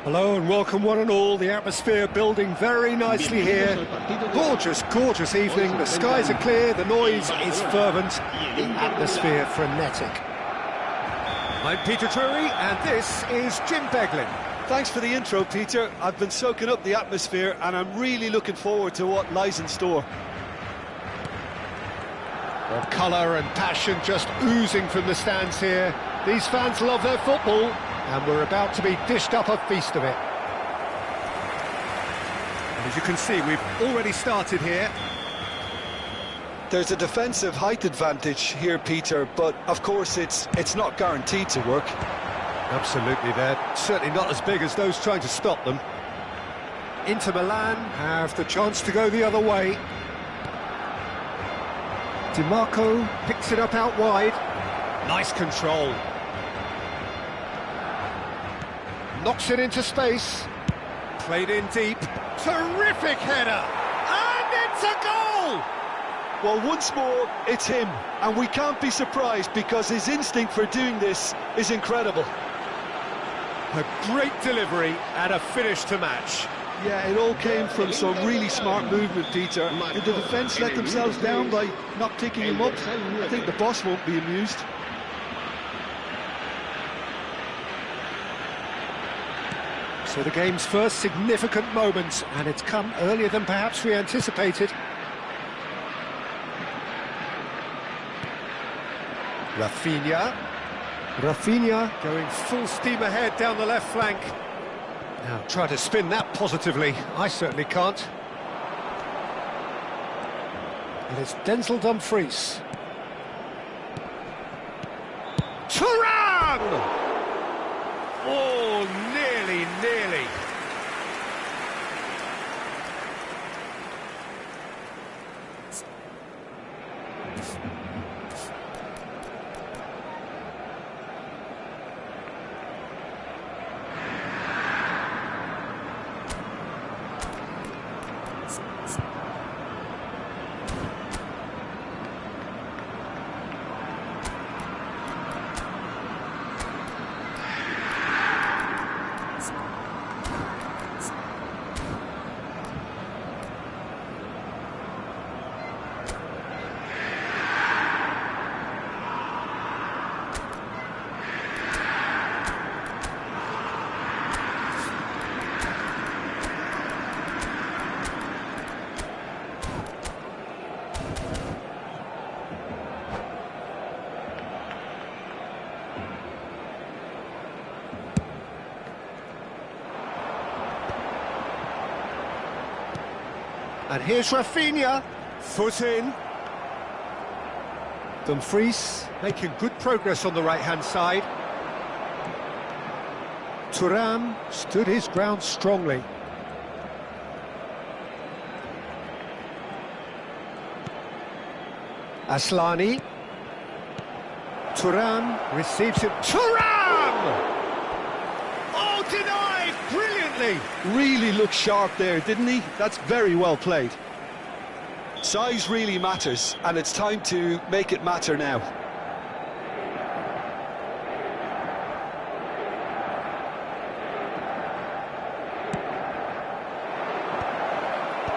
Hello and welcome one and all. The atmosphere building very nicely here. Gorgeous, gorgeous evening. The skies are clear, the noise is fervent, the atmosphere frenetic. I'm Peter Drury and this is Jim Beglin. Thanks for the intro, Peter. I've been soaking up the atmosphere and I'm really looking forward to what lies in store. Well, colour and passion just oozing from the stands here. These fans love their football. And we're about to be dished up a feast of it. And as you can see, we've already started here. There's a defensive height advantage here, Peter, but of course it's not guaranteed to work. Absolutely, they're certainly not as big as those trying to stop them. Inter Milan have the chance to go the other way. DiMarco picks it up out wide. Nice control. Knocks it into space. Played in deep. Terrific header! And it's a goal! Well, once more, it's him. And we can't be surprised because his instinct for doing this is incredible. A great delivery and a finish to match. Yeah, it all came from some really smart movement, Peter. Did the defence let themselves down by not picking him up? I think the boss won't be amused. So the game's first significant moment, and it's come earlier than perhaps we anticipated. Rafinha going full steam ahead down the left flank. Now try to spin that positively. I certainly can't. And it's Denzel Dumfries. Thuram! Oh, nearly. And here's Rafinha, foot in. Dumfries making good progress on the right-hand side. Thuram stood his ground strongly. Aslani. Thuram receives it. Thuram! Oh, denied brilliantly! Really looked sharp there, didn't he? That's very well played. Size really matters, and it's time to make it matter now.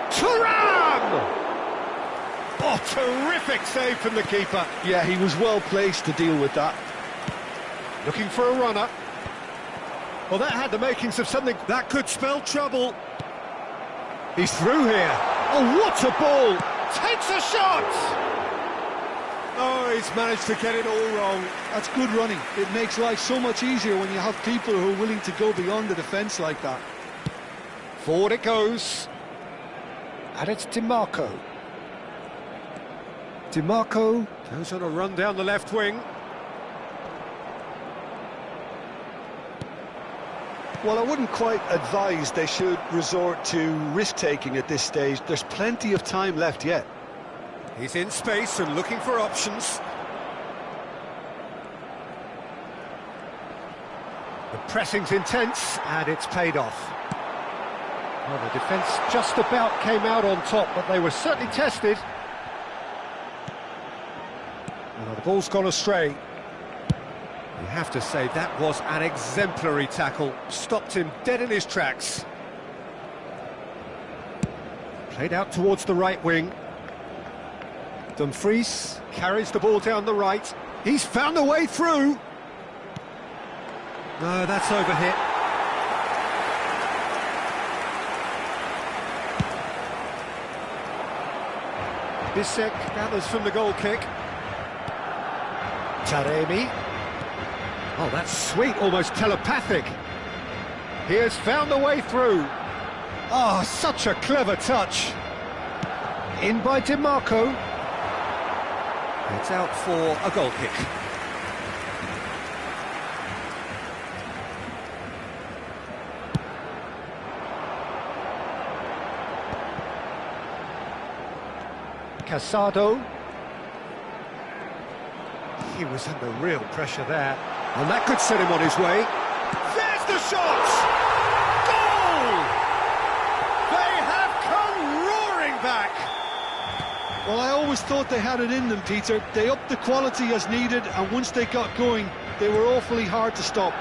Thuram! Oh, terrific save from the keeper. Yeah, he was well placed to deal with that. Looking for a runner. Well, that had the makings of something that could spell trouble. He's through here. Oh, what a ball! Takes a shot! Oh, he's managed to get it all wrong. That's good running. It makes life so much easier when you have people who are willing to go beyond the defence like that. Forward it goes. And it's DiMarco. DiMarco goes on a run down the left wing. Well, I wouldn't quite advise they should resort to risk-taking at this stage. There's plenty of time left yet. He's in space and looking for options. The pressing's intense, and it's paid off. Well, the defence just about came out on top, but they were certainly tested. Well, the ball's gone astray. You have to say that was an exemplary tackle. Stopped him dead in his tracks. Played out towards the right wing. Dumfries carries the ball down the right. He's found a way through. No, that's overhit. Bissek gathers from the goal kick. Taremi. Oh, that's sweet, almost telepathic. He has found a way through. Oh, such a clever touch. In by DiMarco. It's out for a goal kick. Casado. He was under real pressure there, and that could set him on his way. There's the shot! Goal! They have come roaring back! Well, I always thought they had it in them, Peter. They upped the quality as needed, and once they got going, they were awfully hard to stop.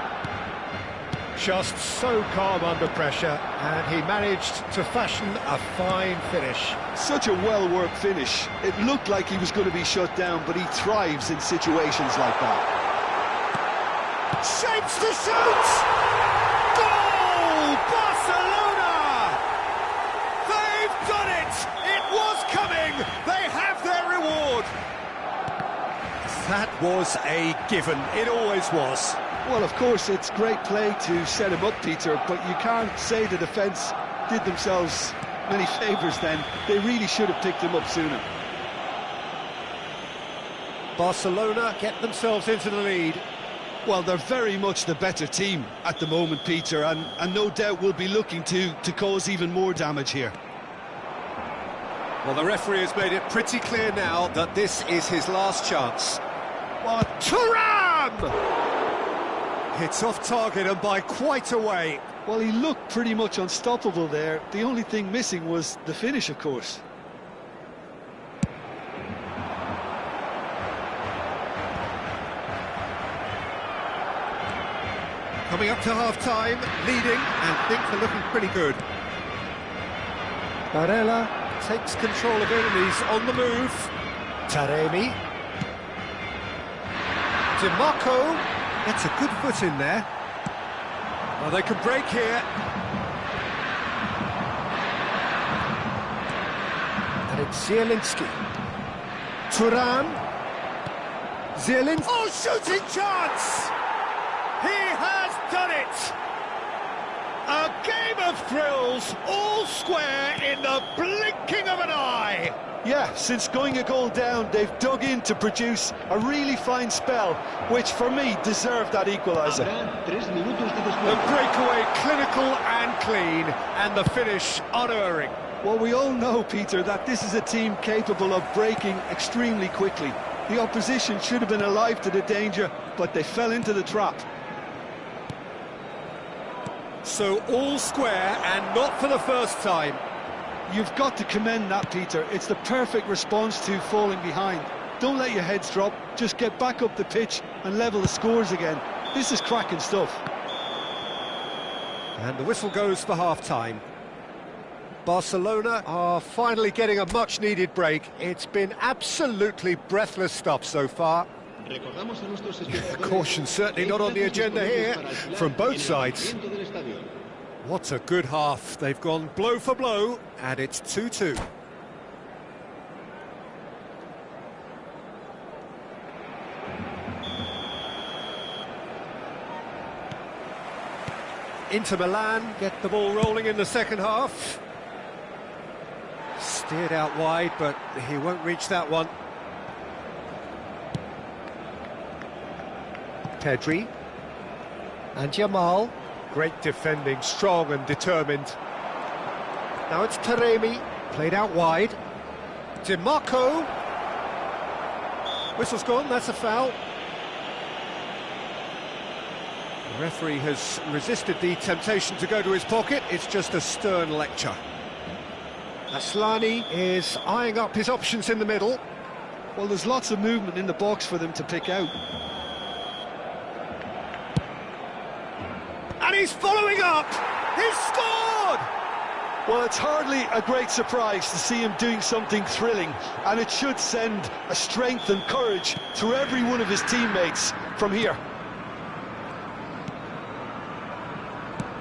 Just so calm under pressure, and he managed to fashion a fine finish. Such a well-worked finish. It looked like he was going to be shut down, but he thrives in situations like that. Shapes to shoot! Goal! Barcelona! They've done it! It was coming! They have their reward! That was a given. It always was. Well, of course, it's great play to set him up, Peter, but you can't say the defence did themselves many favours then. They really should have picked him up sooner. Barcelona get themselves into the lead. Well, they're very much the better team at the moment, Peter, and no doubt will be looking to cause even more damage here. Well, the referee has made it pretty clear now that this is his last chance. What? Thuram! It's off target and by quite a way. Well, he looked pretty much unstoppable there. The only thing missing was the finish, of course. Coming up to half-time, leading, and things are looking pretty good. Barella takes control of it and he's on the move. Taremi. DiMarco gets a good foot in there. Well, they can break here. And it's Zielinski. Thuram. Zielinski. Oh, shooting chance! He has done it! A game of thrills, all square in the blinking of an eye! Yeah, since going a goal down, they've dug in to produce a really fine spell, which for me deserved that equaliser. The breakaway clinical and clean, and the finish unerring. Well, we all know, Peter, that this is a team capable of breaking extremely quickly. The opposition should have been alive to the danger, but they fell into the trap. So all square, and not for the first time. You've got to commend that, Peter. It's the perfect response to falling behind. Don't let your heads drop, just get back up the pitch and level the scores again. This is cracking stuff. And the whistle goes for half-time. Barcelona are finally getting a much-needed break. It's been absolutely breathless stuff so far. Caution certainly not on the agenda here from both sides. What a good half. They've gone blow for blow, and it's 2-2. Inter Milan get the ball rolling in the second half. Steered out wide, but he won't reach that one. Pedri and Jamal. Great defending, strong and determined. Now it's Taremi, played out wide. DiMarco. Whistle's gone, that's a foul. The referee has resisted the temptation to go to his pocket. It's just a stern lecture. Aslani is eyeing up his options in the middle. Well, there's lots of movement in the box for them to pick out. And he's following up! He's scored! Well, it's hardly a great surprise to see him doing something thrilling, and it should send a strength and courage through every one of his teammates from here.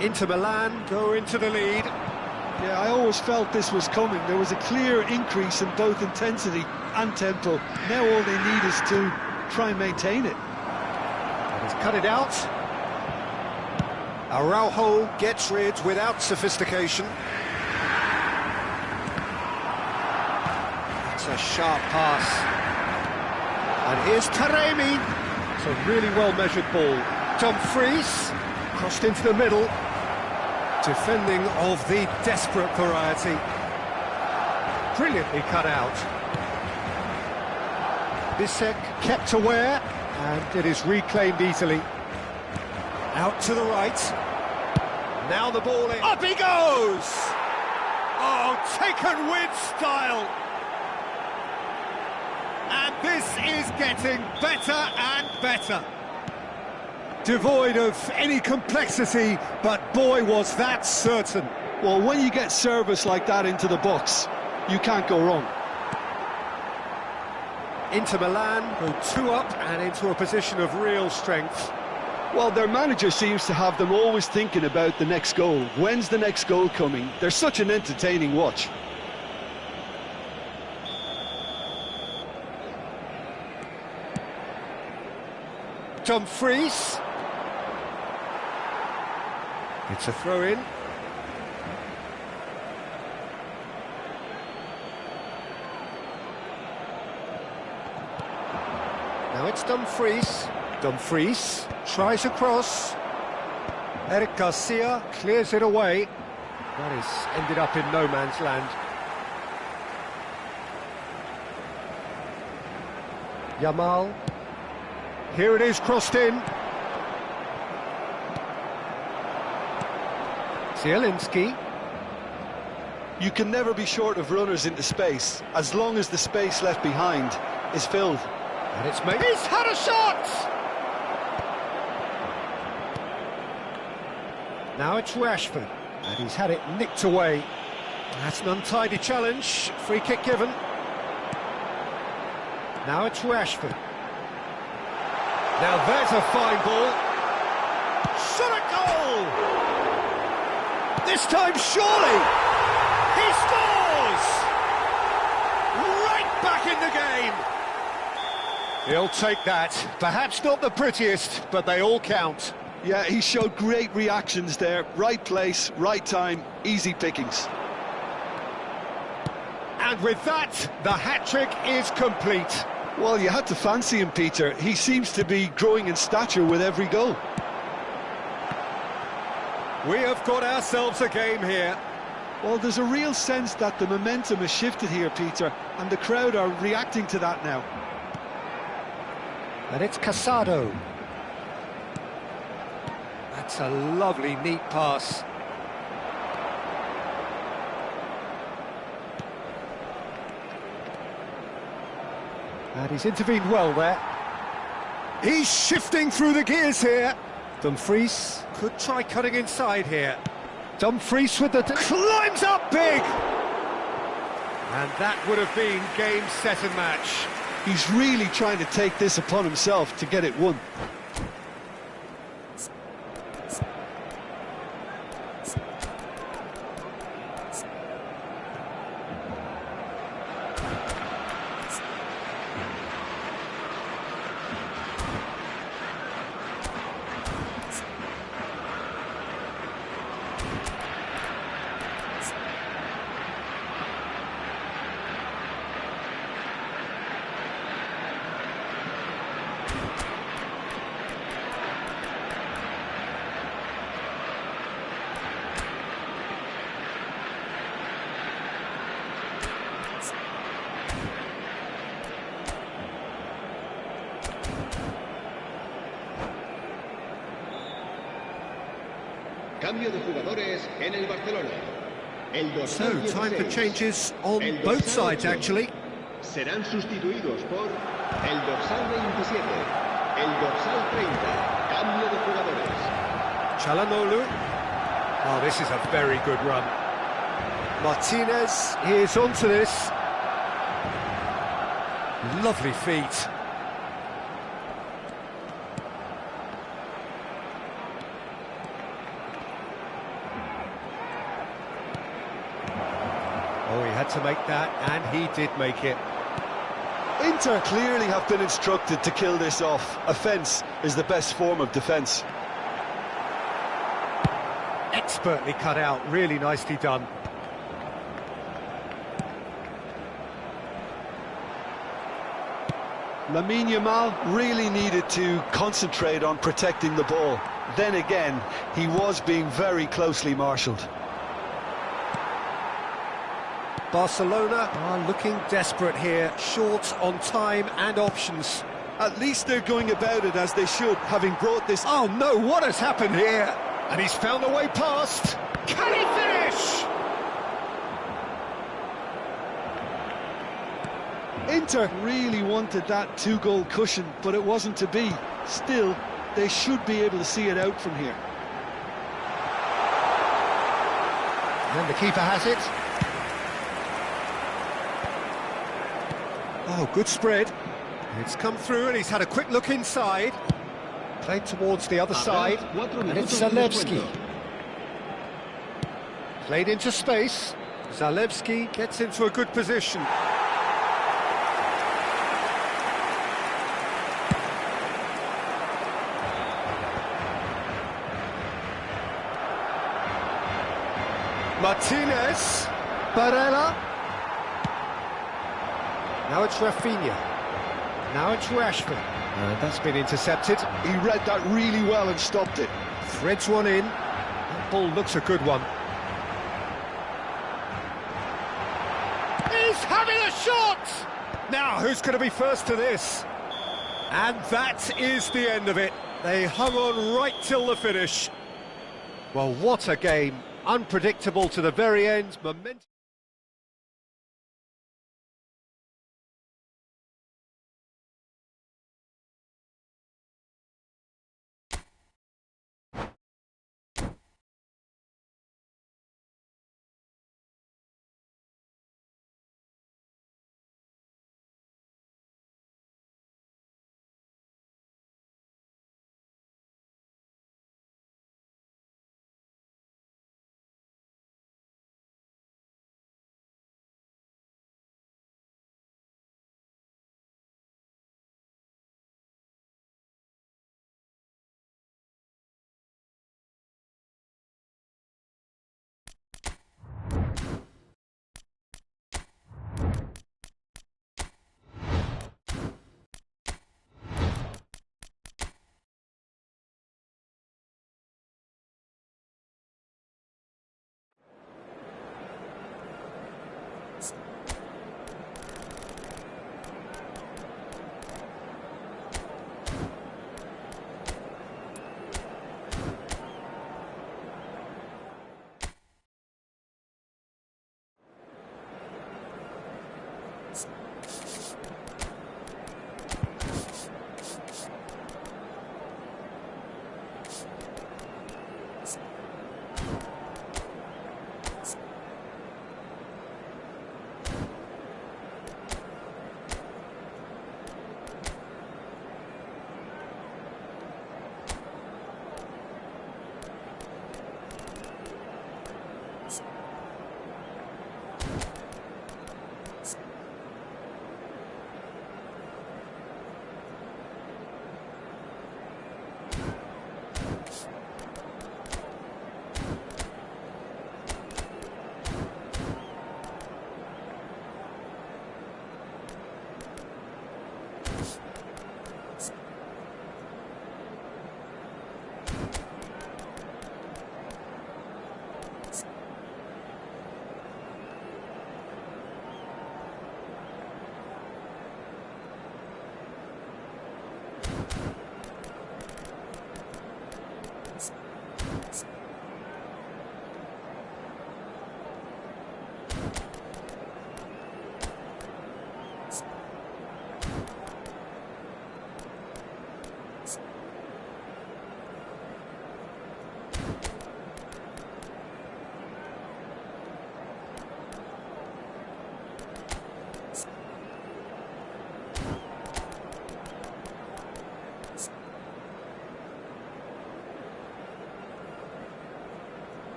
Inter Milan go into the lead. Yeah, I always felt this was coming. There was a clear increase in both intensity and tempo. Now all they need is to try and maintain it. And he's cut it out. Araujo gets rid without sophistication. It's a sharp pass. And here's Taremi. It's a really well-measured ball. Dumfries crossed into the middle. Defending of the desperate variety. Brilliantly cut out. Bisek kept aware, and it is reclaimed easily. Out to the right. Now the ball in. Up he goes! Oh, taken with style. And this is getting better and better. Devoid of any complexity, but boy was that certain. Well, when you get service like that into the box, you can't go wrong. Inter Milan go 2 up and into a position of real strength. Well, their manager seems to have them always thinking about the next goal. When's the next goal coming? They're such an entertaining watch. Dumfries. It's a throw-in. Now it's Dumfries. Dumfries tries across. Eric Garcia clears it away. That has ended up in no man's land. Yamal. Here it is, crossed in. Zielinski. You can never be short of runners into space, as long as the space left behind is filled. And it's made. He's had a shot! Now it's Rashford, and he's had it nicked away. That's an untidy challenge. Free kick given. Now it's Rashford. Now there's a fine ball. Shot a goal! This time, surely! He scores! Right back in the game! He'll take that. Perhaps not the prettiest, but they all count. Yeah, he showed great reactions there. Right place, right time, easy pickings. And with that, the hat-trick is complete. Well, you had to fancy him, Peter. He seems to be growing in stature with every goal. We have got ourselves a game here. Well, there's a real sense that the momentum has shifted here, Peter, and the crowd are reacting to that now. And it's Casado. That's a lovely, neat pass. And he's intervened well there. He's shifting through the gears here. Dumfries could try cutting inside here. Dumfries with the... climbs up big! And that would have been game, set and match. He's really trying to take this upon himself to get it won. Cambio de jugadores en el Barcelona. El dorsal So, time for 16. changes on El both dorsal sides, 8. actually. Serán sustituidos por el dorsal 27, el dorsal 30. Cambio de jugadores. Çalhanoğlu. Oh, this is a very good run. Martinez is onto this. Lovely feet. Oh, he had to make that, and he did make it. Inter clearly have been instructed to kill this off. Offence is the best form of defence. Expertly cut out, really nicely done. Lamine Yamal really needed to concentrate on protecting the ball. Then again, he was being very closely marshalled. Barcelona are looking desperate here, short on time and options. At least they're going about it as they should, having brought this... Oh no, what has happened here? And he's found a way past. Can he finish? Inter really wanted that two-goal cushion, but it wasn't to be. Still, they should be able to see it out from here. And the keeper has it. Oh, good spread. It's come through and he's had a quick look inside. Played towards the other side. And it's Zalewski. Played into space. Zalewski gets into a good position. Martinez. Barella. Now it's Rafinha. Now it's Rashford. That's been intercepted. He read that really well and stopped it. Threads one in. That ball looks a good one. He's having a shot! Now, who's going to be first to this? And that is the end of it. They hung on right till the finish. Well, what a game. Unpredictable to the very end. Momentum.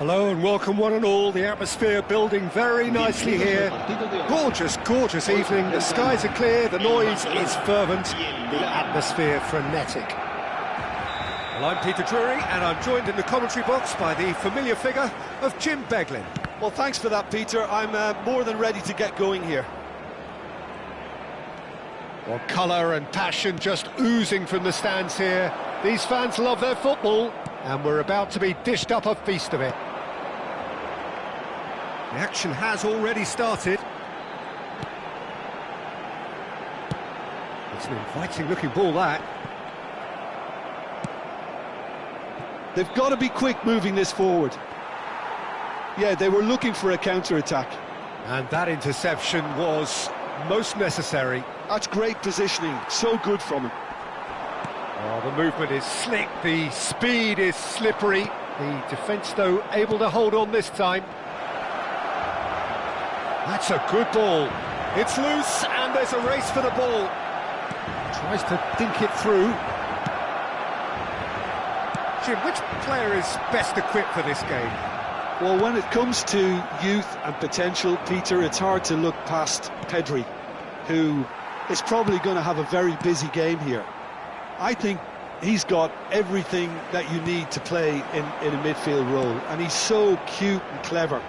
Hello and welcome one and all. The atmosphere building very nicely here. Gorgeous, gorgeous evening. The skies are clear, the noise is fervent, the atmosphere frenetic. Well, I'm Peter Drury and I'm joined in the commentary box by the familiar figure of Jim Beglin. Well, thanks for that, Peter. I'm more than ready to get going here. Well, colour and passion just oozing from the stands here. These fans love their football and we're about to be dished up a feast of it. The action has already started. It's an inviting looking ball, that. They've got to be quick moving this forward. Yeah, they were looking for a counter-attack. And that interception was most necessary. That's great positioning, so good from him. Oh, the movement is slick, the speed is slippery. The defence, though, able to hold on this time. That's a good ball. It's loose, and there's a race for the ball. Tries to dink it through. Jim, which player is best equipped for this game? Well, when it comes to youth and potential, Peter, it's hard to look past Pedri, who is probably going to have a very busy game here. I think he's got everything that you need to play in a midfield role, and he's so cute and clever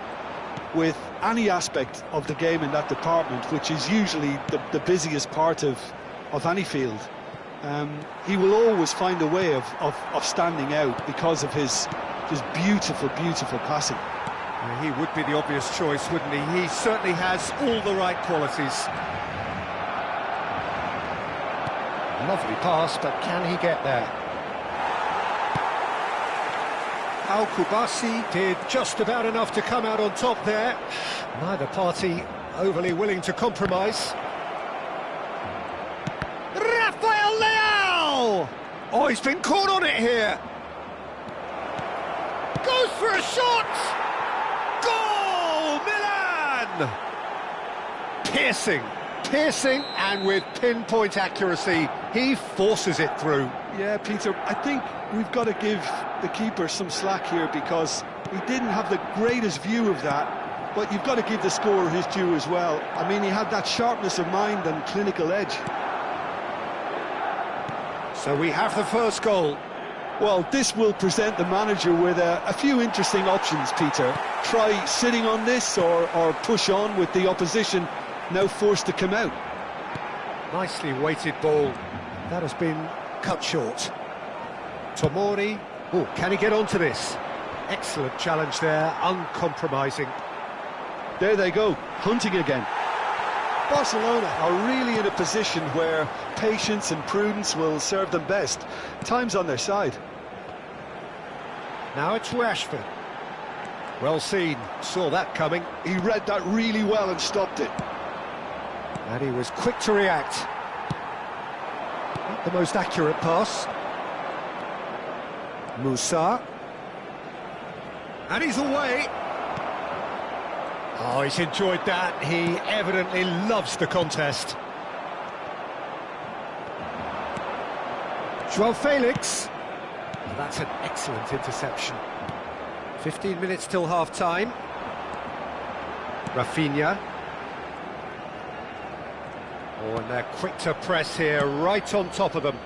with any aspect of the game in that department, which is usually the busiest part of any field. He will always find a way of standing out because of his beautiful, beautiful passing. He would be the obvious choice, wouldn't he? He certainly has all the right qualities. Lovely pass, but can he get there? Al-Kubasi did just about enough to come out on top there. Neither party overly willing to compromise. Rafael Leao! Oh, he's been caught on it here. Goes for a shot! Goal! Milan! Piercing, and with pinpoint accuracy, he forces it through. Yeah, Peter, I think we've got to give the keeper some slack here because he didn't have the greatest view of that, but you've got to give the scorer his due as well. I mean, he had that sharpness of mind and clinical edge. So we have the first goal. Well, this will present the manager with a few interesting options, Peter. Try sitting on this or push on with the opposition now forced to come out. Nicely weighted ball. That has been cut short. Tomori. Oh, can he get onto this? Excellent challenge there, uncompromising. There they go, hunting again. Barcelona are really in a position where patience and prudence will serve them best. Time's on their side. Now it's Rashford. Well seen, saw that coming. He read that really well and stopped it. And he was quick to react. Not the most accurate pass. Musa. And he's away. Oh, he's enjoyed that. He evidently loves the contest. João Felix. Well, that's an excellent interception. 15 minutes till half-time. Rafinha. Oh, and they're quick to press here, right on top of them.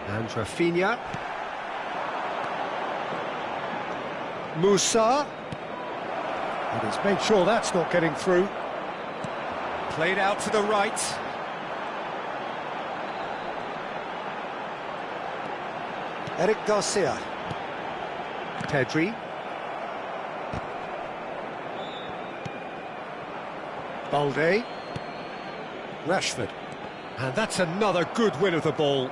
And Rafinha. Musa. And he's made sure that's not getting through. Played out to the right. Eric Garcia. Pedri. Balde. Rashford. And that's another good win of the ball.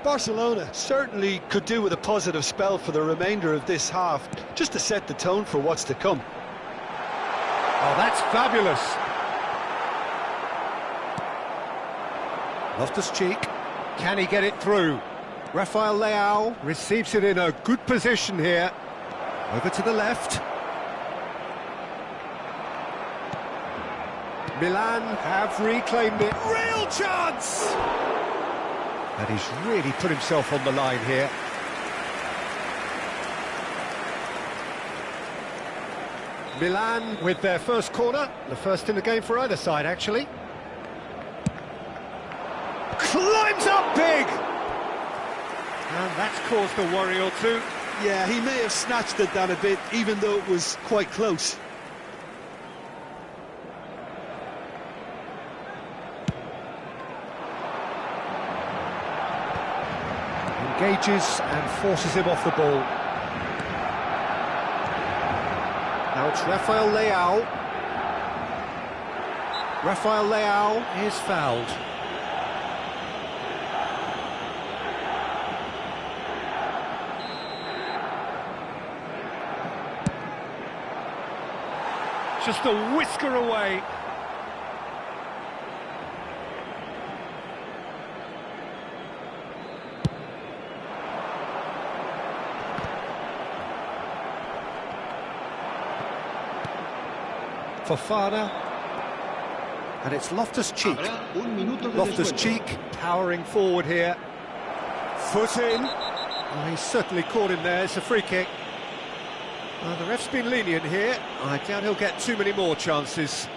Barcelona certainly could do with a positive spell for the remainder of this half, just to set the tone for what's to come. Oh, that's fabulous. Loftus-Cheek. Can he get it through? Rafael Leao receives it in a good position here. Over to the left. Milan have reclaimed it. Real chance! And he's really put himself on the line here. Milan with their first corner, the first in the game for either side, actually. Climbs up big! And that's caused a worry or two. Yeah, he may have snatched it down a bit, even though it was quite close. Engages and forces him off the ball. Now it's Rafael Leao. Rafael Leao is fouled. Just a whisker away. Fofana, and it's Loftus-Cheek. Loftus-Cheek powering forward here. Foot in. Oh, he's certainly caught him there. It's a free kick. The ref's been lenient here. I doubt he'll get too many more chances.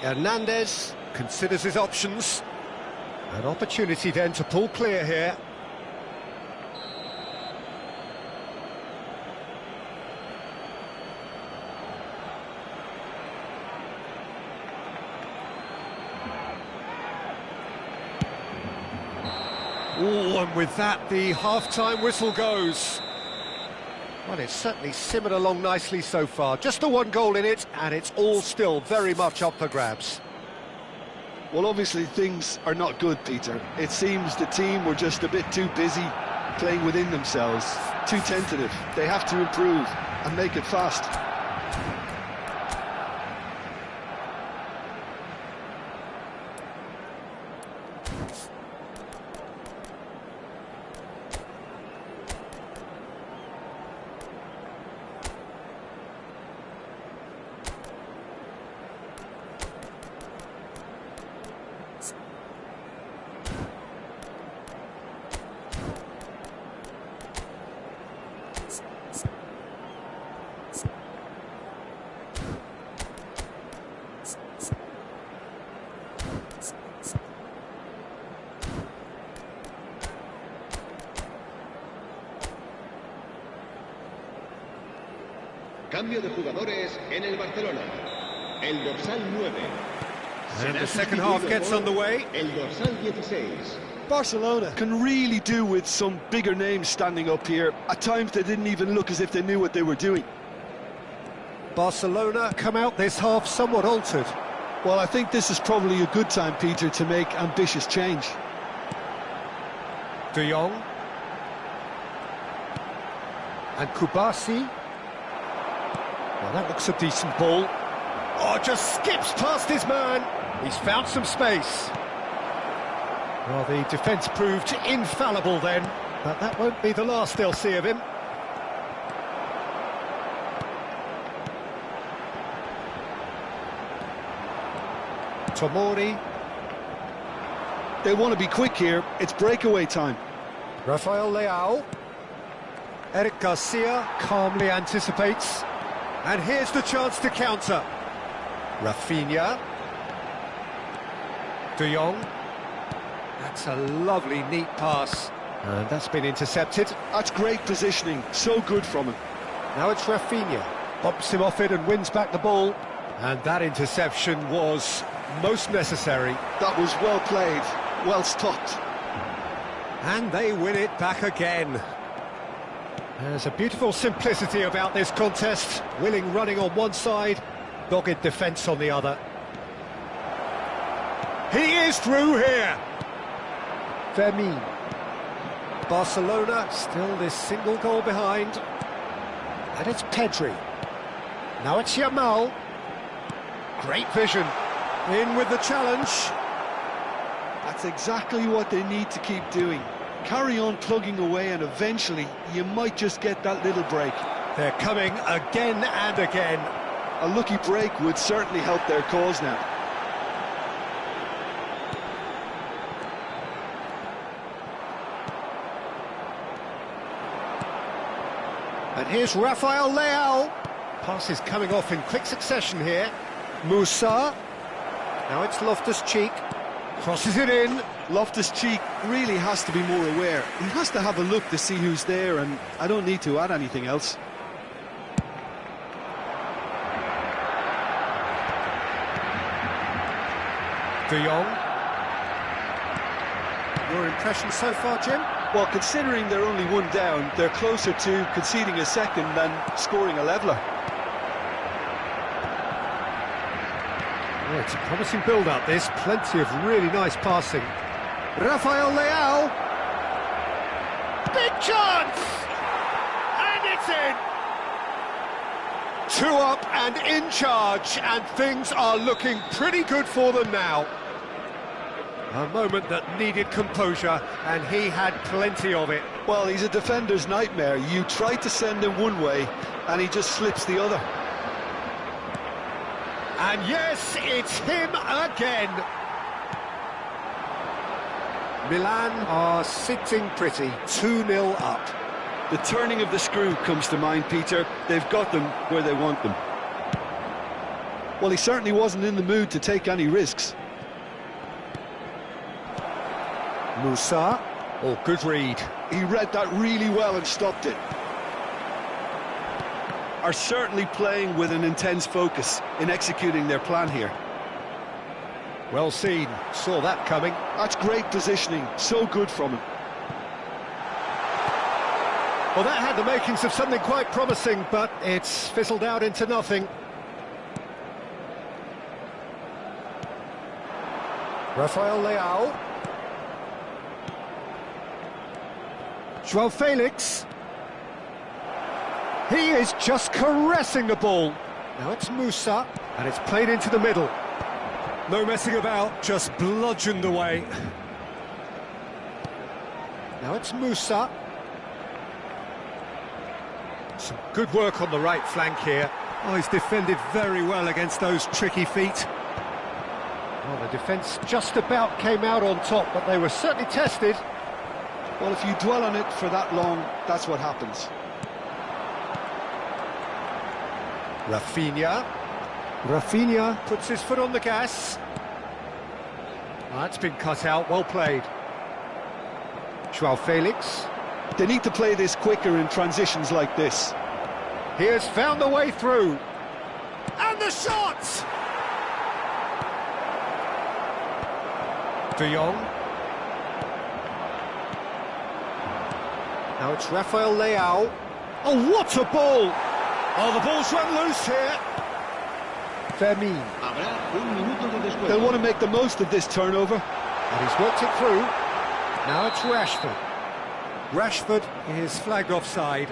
Hernandez considers his options. An opportunity then to pull clear here. Oh, and with that, the half-time whistle goes. Well, it's certainly simmered along nicely so far. Just the one goal in it, and it's all still very much up for grabs. Well, obviously things are not good, Peter. It seems the team were just a bit too busy playing within themselves, too tentative. They have to improve and make it fast. Cambio de jugadores en el Barcelona. El dorsal 9. And the second half gets underway. El dorsal 16. Barcelona can really do with some bigger names standing up here. At times they didn't even look as if they knew what they were doing. Barcelona come out this half somewhat altered. Well, I think this is probably a good time, Peter, to make ambitious change. De Jong. And Kubasi. Well, that looks a decent ball. Oh, just skips past his man. He's found some space. Well, the defence proved infallible then, but that won't be the last they'll see of him. Tomori. They want to be quick here. It's breakaway time. Rafael Leao. Eric Garcia calmly anticipates. And here's the chance to counter. Rafinha. De Jong. That's a lovely, neat pass. And that's been intercepted. That's great positioning. So good from him. Now it's Rafinha. Bumps him off it and wins back the ball. And that interception was most necessary. That was well played, well stopped. And they win it back again. There's a beautiful simplicity about this contest. Willing running on one side, dogged defence on the other. He is through here. Fermin. Barcelona still this single goal behind. And it's Pedri. Now it's Yamal. Great vision. In with the challenge. That's exactly what they need to keep doing. Carry on plugging away and eventually you might just get that little break. They're coming again and again. A lucky break would certainly help their cause now. And here's Rafael Leao. Passes coming off in quick succession here. Musa. Now it's Loftus-Cheek. Crosses it in. Loftus-Cheek really has to be more aware. He has to have a look to see who's there, and I don't need to add anything else. De Jong. Your impression so far, Jim? Well, considering they're only one down, they're closer to conceding a second than scoring a leveller. Oh, it's a promising build-up, this. Plenty of really nice passing. Rafael Leao. Big chance! And it's in! 2 up and in charge, and things are looking pretty good for them now. A moment that needed composure, and he had plenty of it. Well, he's a defender's nightmare. You try to send him one way, and he just slips the other. And yes, it's him again. Milan are sitting pretty, 2-0 up. The turning of the screw comes to mind, Peter. They've got them where they want them. Well, he certainly wasn't in the mood to take any risks. Musa. Oh, good read. He read that really well and stopped it. Are certainly playing with an intense focus in executing their plan here. Well seen. Saw that coming. That's great positioning. So good from him. Well, that had the makings of something quite promising, but it's fizzled out into nothing. Rafael Leao. João Felix. He is just caressing the ball. Now it's Musa, and it's played into the middle. No messing about, just bludgeoned away. Now it's Musa. Some good work on the right flank here. Oh, he's defended very well against those tricky feet. Well, the defence just about came out on top, but they were certainly tested. Well, if you dwell on it for that long, that's what happens. Rafinha. Rafinha puts his foot on the gas. That's been cut out, well played. João Felix. They need to play this quicker in transitions like this. He has found the way through. And the shot! De Jong. Now it's Rafael Leao. Oh, what a ball! Oh, the ball's run loose here. Fermin. They'll want to make the most of this turnover. And he's worked it through. Now it's Rashford. Rashford is flagged offside.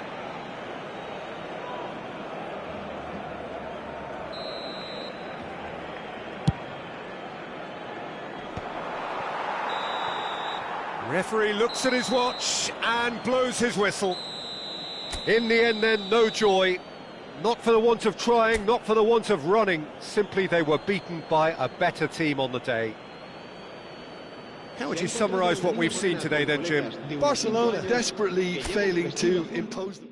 Referee looks at his watch and blows his whistle. In the end then, no joy. Not for the want of trying, not for the want of running. Simply they were beaten by a better team on the day. How would you summarise what we've seen today then, Jim? Barcelona desperately failing to impose them.